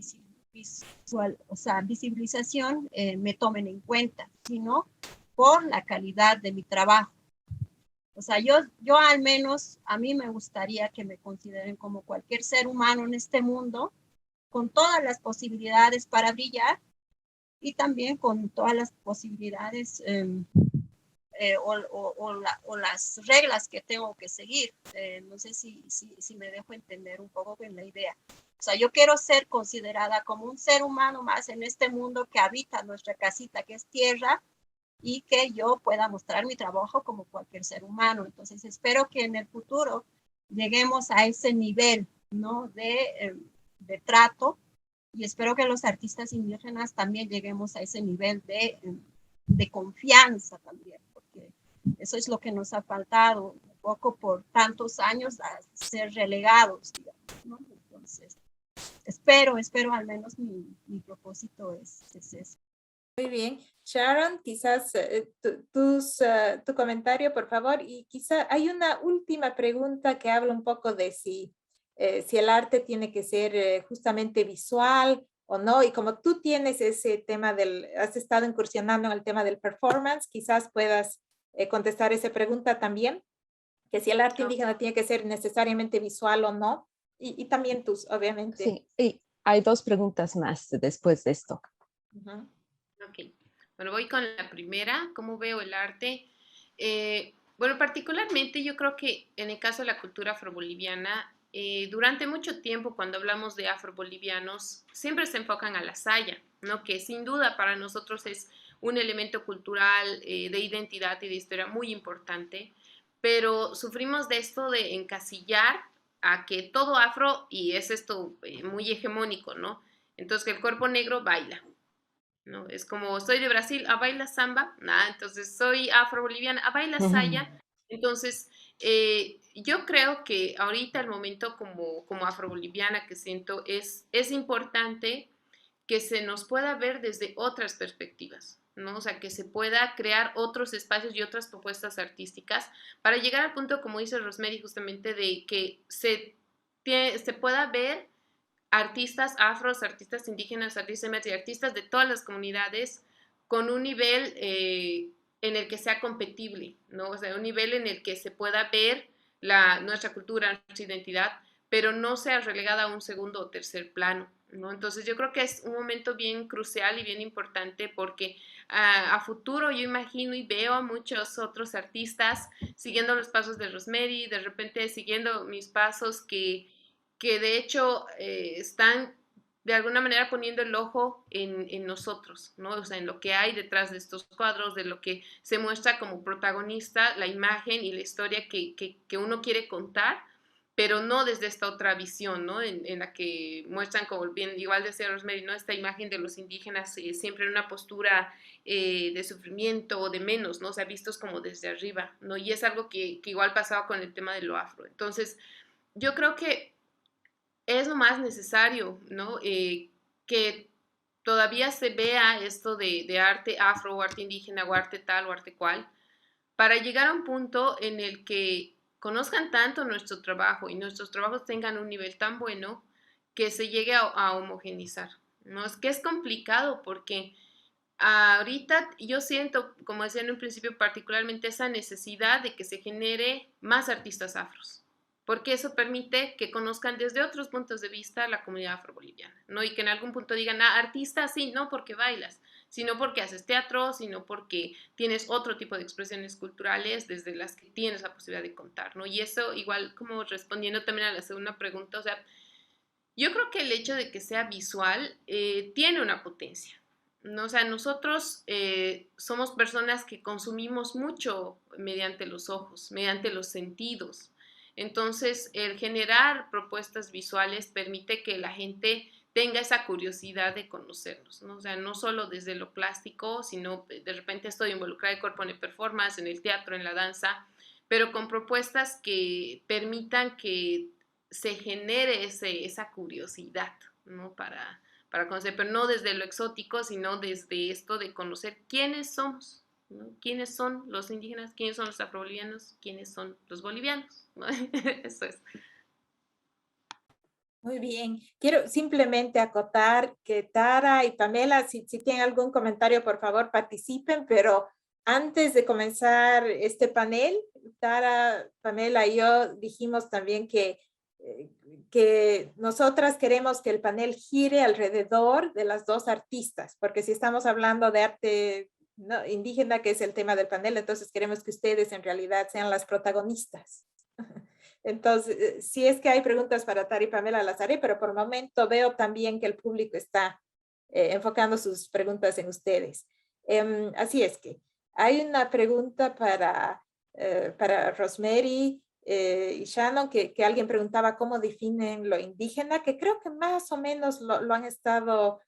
visibilización, me tomen en cuenta, sino por la calidad de mi trabajo. O sea, yo al menos, a mí me gustaría que me consideren como cualquier ser humano en este mundo, con todas las posibilidades para brillar y también con todas las posibilidades o las reglas que tengo que seguir. No sé si me dejo entender un poco en la idea. O sea, yo quiero ser considerada como un ser humano más en este mundo que habita nuestra casita, que es tierra, y que yo pueda mostrar mi trabajo como cualquier ser humano. Entonces, espero que en el futuro lleguemos a ese nivel, ¿no? de trato, y espero que los artistas indígenas también lleguemos a ese nivel de confianza también, porque eso es lo que nos ha faltado un poco por tantos años a ser relegados, digamos, ¿no? Entonces, espero al menos mi propósito es eso. Muy bien. Sharon, quizás tu comentario, por favor. Y quizá hay una última pregunta que habla un poco de si el arte tiene que ser justamente visual o no. Y como tú tienes ese tema has estado incursionando en el tema del performance, quizás puedas contestar esa pregunta también, que si el arte indígena tiene que ser necesariamente visual o no. Y también tus, obviamente. Sí, y hay dos preguntas más después de esto. Uh-huh. Ok, bueno, voy con la primera, ¿cómo veo el arte? Bueno, particularmente yo creo que en el caso de la cultura afroboliviana, durante mucho tiempo cuando hablamos de afrobolivianos, siempre se enfocan a la saya, ¿no? Que sin duda para nosotros es un elemento cultural de identidad y de historia muy importante, pero sufrimos de esto de encasillar a que todo afro, y es esto muy hegemónico, ¿no? Entonces que el cuerpo negro baila, ¿no? Es como, soy de Brasil, a baila samba, nada, entonces soy afro-boliviana, a baila saya. Entonces, yo creo que ahorita el momento como afro-boliviana que siento es importante que se nos pueda ver desde otras perspectivas, ¿no? O sea, que se pueda crear otros espacios y otras propuestas artísticas para llegar al punto, como dice Rosemary, justamente de que se pueda ver artistas afros, artistas indígenas, artistas y artistas de todas las comunidades con un nivel en el que sea competible, ¿no? O sea, un nivel en el que se pueda ver nuestra cultura, nuestra identidad, pero no sea relegada a un segundo o tercer plano, ¿no? Entonces yo creo que es un momento bien crucial y bien importante porque a futuro yo imagino y veo a muchos otros artistas siguiendo los pasos de Rosemary, de repente siguiendo mis pasos que de hecho están de alguna manera poniendo el ojo en nosotros, ¿no? O sea, en lo que hay detrás de estos cuadros, de lo que se muestra como protagonista, la imagen y la historia que uno quiere contar, pero no desde esta otra visión, ¿no? En la que muestran, como bien, igual decía Rosemary, ¿no? Esta imagen de los indígenas siempre en una postura de sufrimiento o de menos, ¿no? O sea, vistos como desde arriba, ¿no? Y es algo que igual pasaba con el tema de lo afro. Entonces, yo creo que es lo más necesario, ¿no? Que todavía se vea esto de arte afro o arte indígena o arte tal o arte cual, para llegar a un punto en el que conozcan tanto nuestro trabajo y nuestros trabajos tengan un nivel tan bueno que se llegue a homogenizar, ¿no? Es que es complicado porque ahorita yo siento, como decía en un principio, particularmente esa necesidad de que se genere más artistas afros, porque eso permite que conozcan desde otros puntos de vista la comunidad afroboliviana, ¿no? Y que en algún punto digan, artista sí, no porque bailas, sino porque haces teatro, sino porque tienes otro tipo de expresiones culturales desde las que tienes la posibilidad de contar, ¿no? Y eso igual como respondiendo también a la segunda pregunta, o sea, yo creo que el hecho de que sea visual tiene una potencia, ¿no? O sea, nosotros somos personas que consumimos mucho mediante los ojos, mediante los sentidos. Entonces, el generar propuestas visuales permite que la gente tenga esa curiosidad de conocernos, ¿no? O sea, no solo desde lo plástico, sino de repente estoy involucrada en cuerpo en el performance, en el teatro, en la danza, pero con propuestas que permitan que se genere esa curiosidad, ¿no? Para conocer, pero no desde lo exótico, sino desde esto de conocer quiénes somos, ¿no? ¿Quiénes son los indígenas? ¿Quiénes son los afrobolivianos? ¿Quiénes son los bolivianos? ¿No? Eso es. Muy bien. Quiero simplemente acotar que Tara y Pamela, si tienen algún comentario, por favor, participen, pero antes de comenzar este panel, Tara, Pamela y yo dijimos también que nosotras queremos que el panel gire alrededor de las dos artistas, porque si estamos hablando de arte, ¿no?, indígena, que es el tema del panel, entonces queremos que ustedes en realidad sean las protagonistas. Entonces, si es que hay preguntas para Tara y Pamela, las haré, pero por el momento veo también que el público está enfocando sus preguntas en ustedes. Así es que hay una pregunta para Rosemary y Shannon, que alguien preguntaba cómo definen lo indígena, que creo que más o menos lo han estado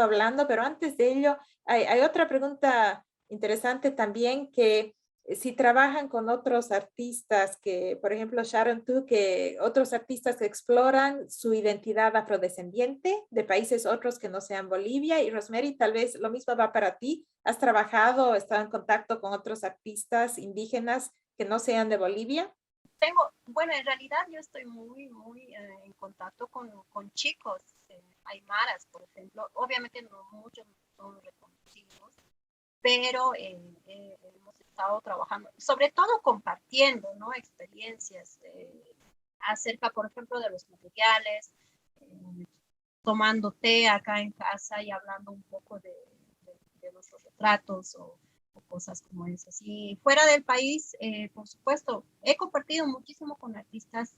hablando, pero antes de ello hay otra pregunta interesante también, que si trabajan con otros artistas, que por ejemplo Sharon, tú, que otros artistas que exploran su identidad afrodescendiente de países otros que no sean Bolivia, y Rosemary, tal vez lo mismo va para ti. ¿Has trabajado, estado en contacto con otros artistas indígenas que no sean de Bolivia? Bueno, en realidad yo estoy muy en contacto con chicos aymaras, por ejemplo. Obviamente no muchos son reconocidos, pero hemos estado trabajando, sobre todo compartiendo, ¿no?, experiencias acerca, por ejemplo, de los materiales, tomando té acá en casa y hablando un poco de nuestros retratos o cosas como esas. Y fuera del país, por supuesto, he compartido muchísimo con artistas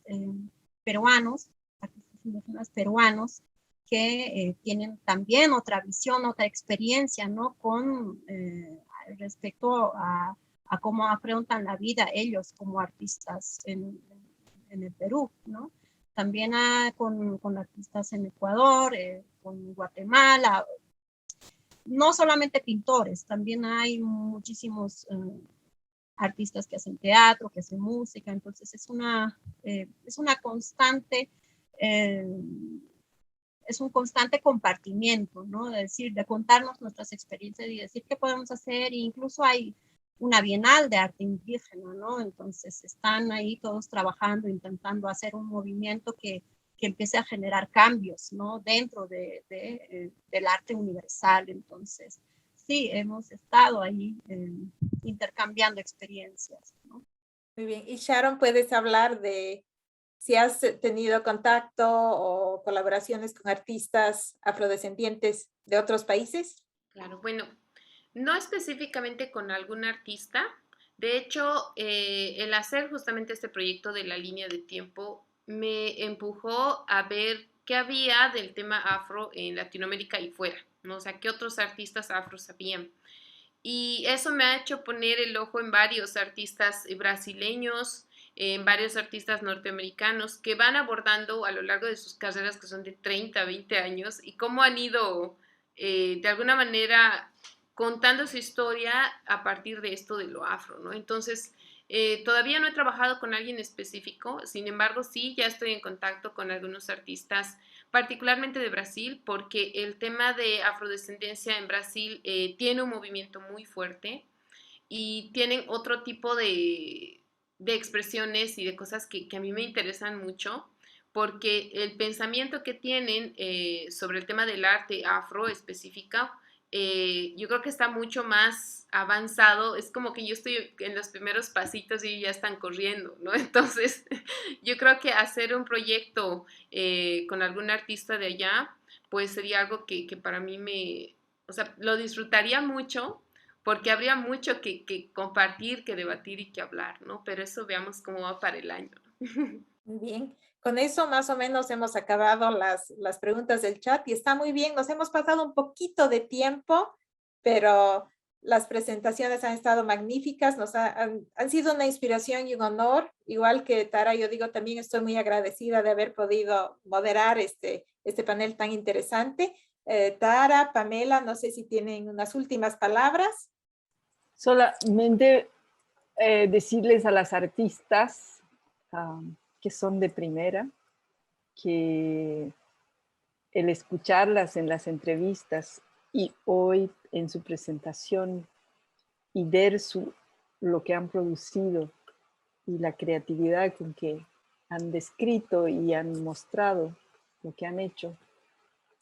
peruanos, artistas indígenas peruanos, que tienen también otra visión, otra experiencia, ¿no?, con respecto a cómo afrontan la vida ellos como artistas en el Perú, ¿no? También con artistas en Ecuador, con Guatemala, no solamente pintores, también hay muchísimos artistas que hacen teatro, que hacen música, entonces es una constante, es un constante compartimiento, ¿no? De decir, de contarnos nuestras experiencias y decir qué podemos hacer. E incluso hay una bienal de arte indígena, ¿no? Entonces están ahí todos trabajando, intentando hacer un movimiento que empiece a generar cambios, ¿no?, dentro del arte universal. Entonces, sí, hemos estado ahí intercambiando experiencias, ¿no? Muy bien. Y Sharon, ¿puedes hablar de si has tenido contacto o colaboraciones con artistas afrodescendientes de otros países? Claro, bueno, no específicamente con algún artista. De hecho, el hacer justamente este proyecto de la línea de tiempo me empujó a ver qué había del tema afro en Latinoamérica y fuera, ¿no? O sea, qué otros artistas afros habían. Y eso me ha hecho poner el ojo en varios artistas brasileños, en varios artistas norteamericanos que van abordando a lo largo de sus carreras, que son de 30, 20 años, y cómo han ido de alguna manera contando su historia a partir de esto de lo afro, ¿no? Entonces, todavía no he trabajado con alguien específico, sin embargo, sí, ya estoy en contacto con algunos artistas, particularmente de Brasil, porque el tema de afrodescendencia en Brasil tiene un movimiento muy fuerte y tienen otro tipo de expresiones y de cosas que a mí me interesan mucho, porque el pensamiento que tienen sobre el tema del arte afro específico, yo creo que está mucho más avanzado. Es como que yo estoy en los primeros pasitos y ya están corriendo, ¿no? Entonces, yo creo que hacer un proyecto con algún artista de allá, pues sería algo que para mí o sea, lo disfrutaría mucho, porque habría mucho que compartir, que debatir y que hablar, ¿no? Pero eso veamos cómo va para el año. Muy bien. Con eso más o menos hemos acabado las preguntas del chat y está muy bien. Nos hemos pasado un poquito de tiempo, pero las presentaciones han estado magníficas, han sido una inspiración y un honor. Igual que Tara, yo digo, también estoy muy agradecida de haber podido moderar este panel tan interesante. Tara, Pamela, no sé si tienen unas últimas palabras. Solamente decirles a las artistas que son de primera, que el escucharlas en las entrevistas y hoy en su presentación y ver lo que han producido y la creatividad con que han descrito y han mostrado lo que han hecho,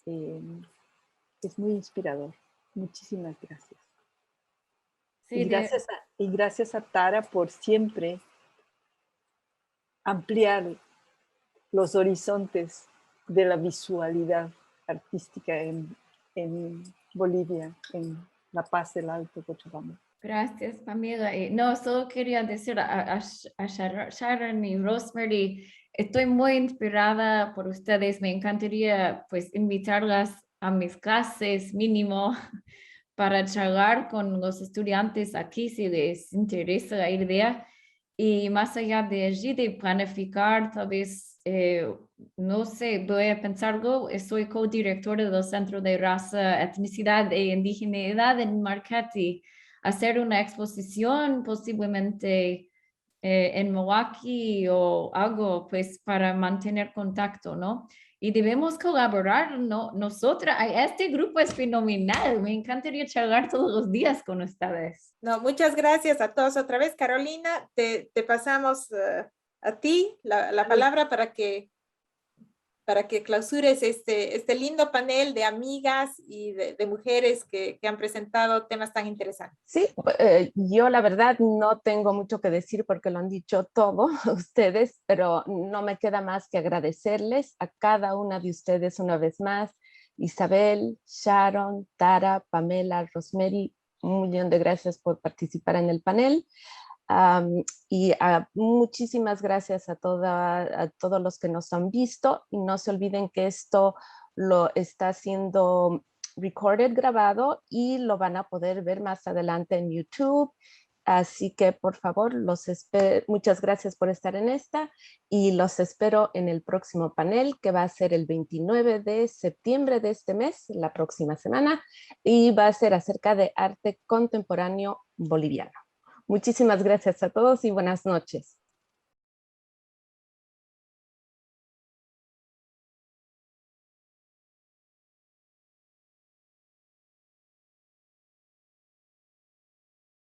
es muy inspirador. Muchísimas gracias. Sí, Y gracias a Tara por siempre ampliar los horizontes de la visualidad artística en Bolivia, en La Paz del Alto Cochabamba. Gracias, Pamela. No, solo quería decir a Sharon y Rosemary, estoy muy inspirada por ustedes. Me encantaría pues invitarlas a mis clases mínimo para charlar con los estudiantes aquí si les interesa la idea. Y más allá de allí, de planificar, tal vez, no sé, voy a pensarlo, soy co-directora del Centro de Raza, Etnicidad e Indigeneidad en Marcati. Hacer una exposición posiblemente en Milwaukee o algo, pues para mantener contacto, ¿no? Y debemos colaborar, ¿no? Nosotras, este grupo es fenomenal, me encantaría charlar todos los días con ustedes. No, muchas gracias a todos otra vez. Carolina, te pasamos a ti la palabra para que clausures este lindo panel de amigas y de mujeres que han presentado temas tan interesantes. Sí, yo la verdad no tengo mucho que decir porque lo han dicho todo ustedes, pero no me queda más que agradecerles a cada una de ustedes una vez más. Isabel, Sharon, Tara, Pamela, Rosemary, un millón de gracias por participar en el panel. Muchísimas gracias a todos los que nos han visto, y no se olviden que esto lo está haciendo recorded, grabado, y lo van a poder ver más adelante en YouTube. Así que por favor, muchas gracias por estar en esta y los espero en el próximo panel, que va a ser el 29 de septiembre de este mes, la próxima semana, y va a ser acerca de arte contemporáneo boliviano. Muchísimas gracias a todos y buenas noches.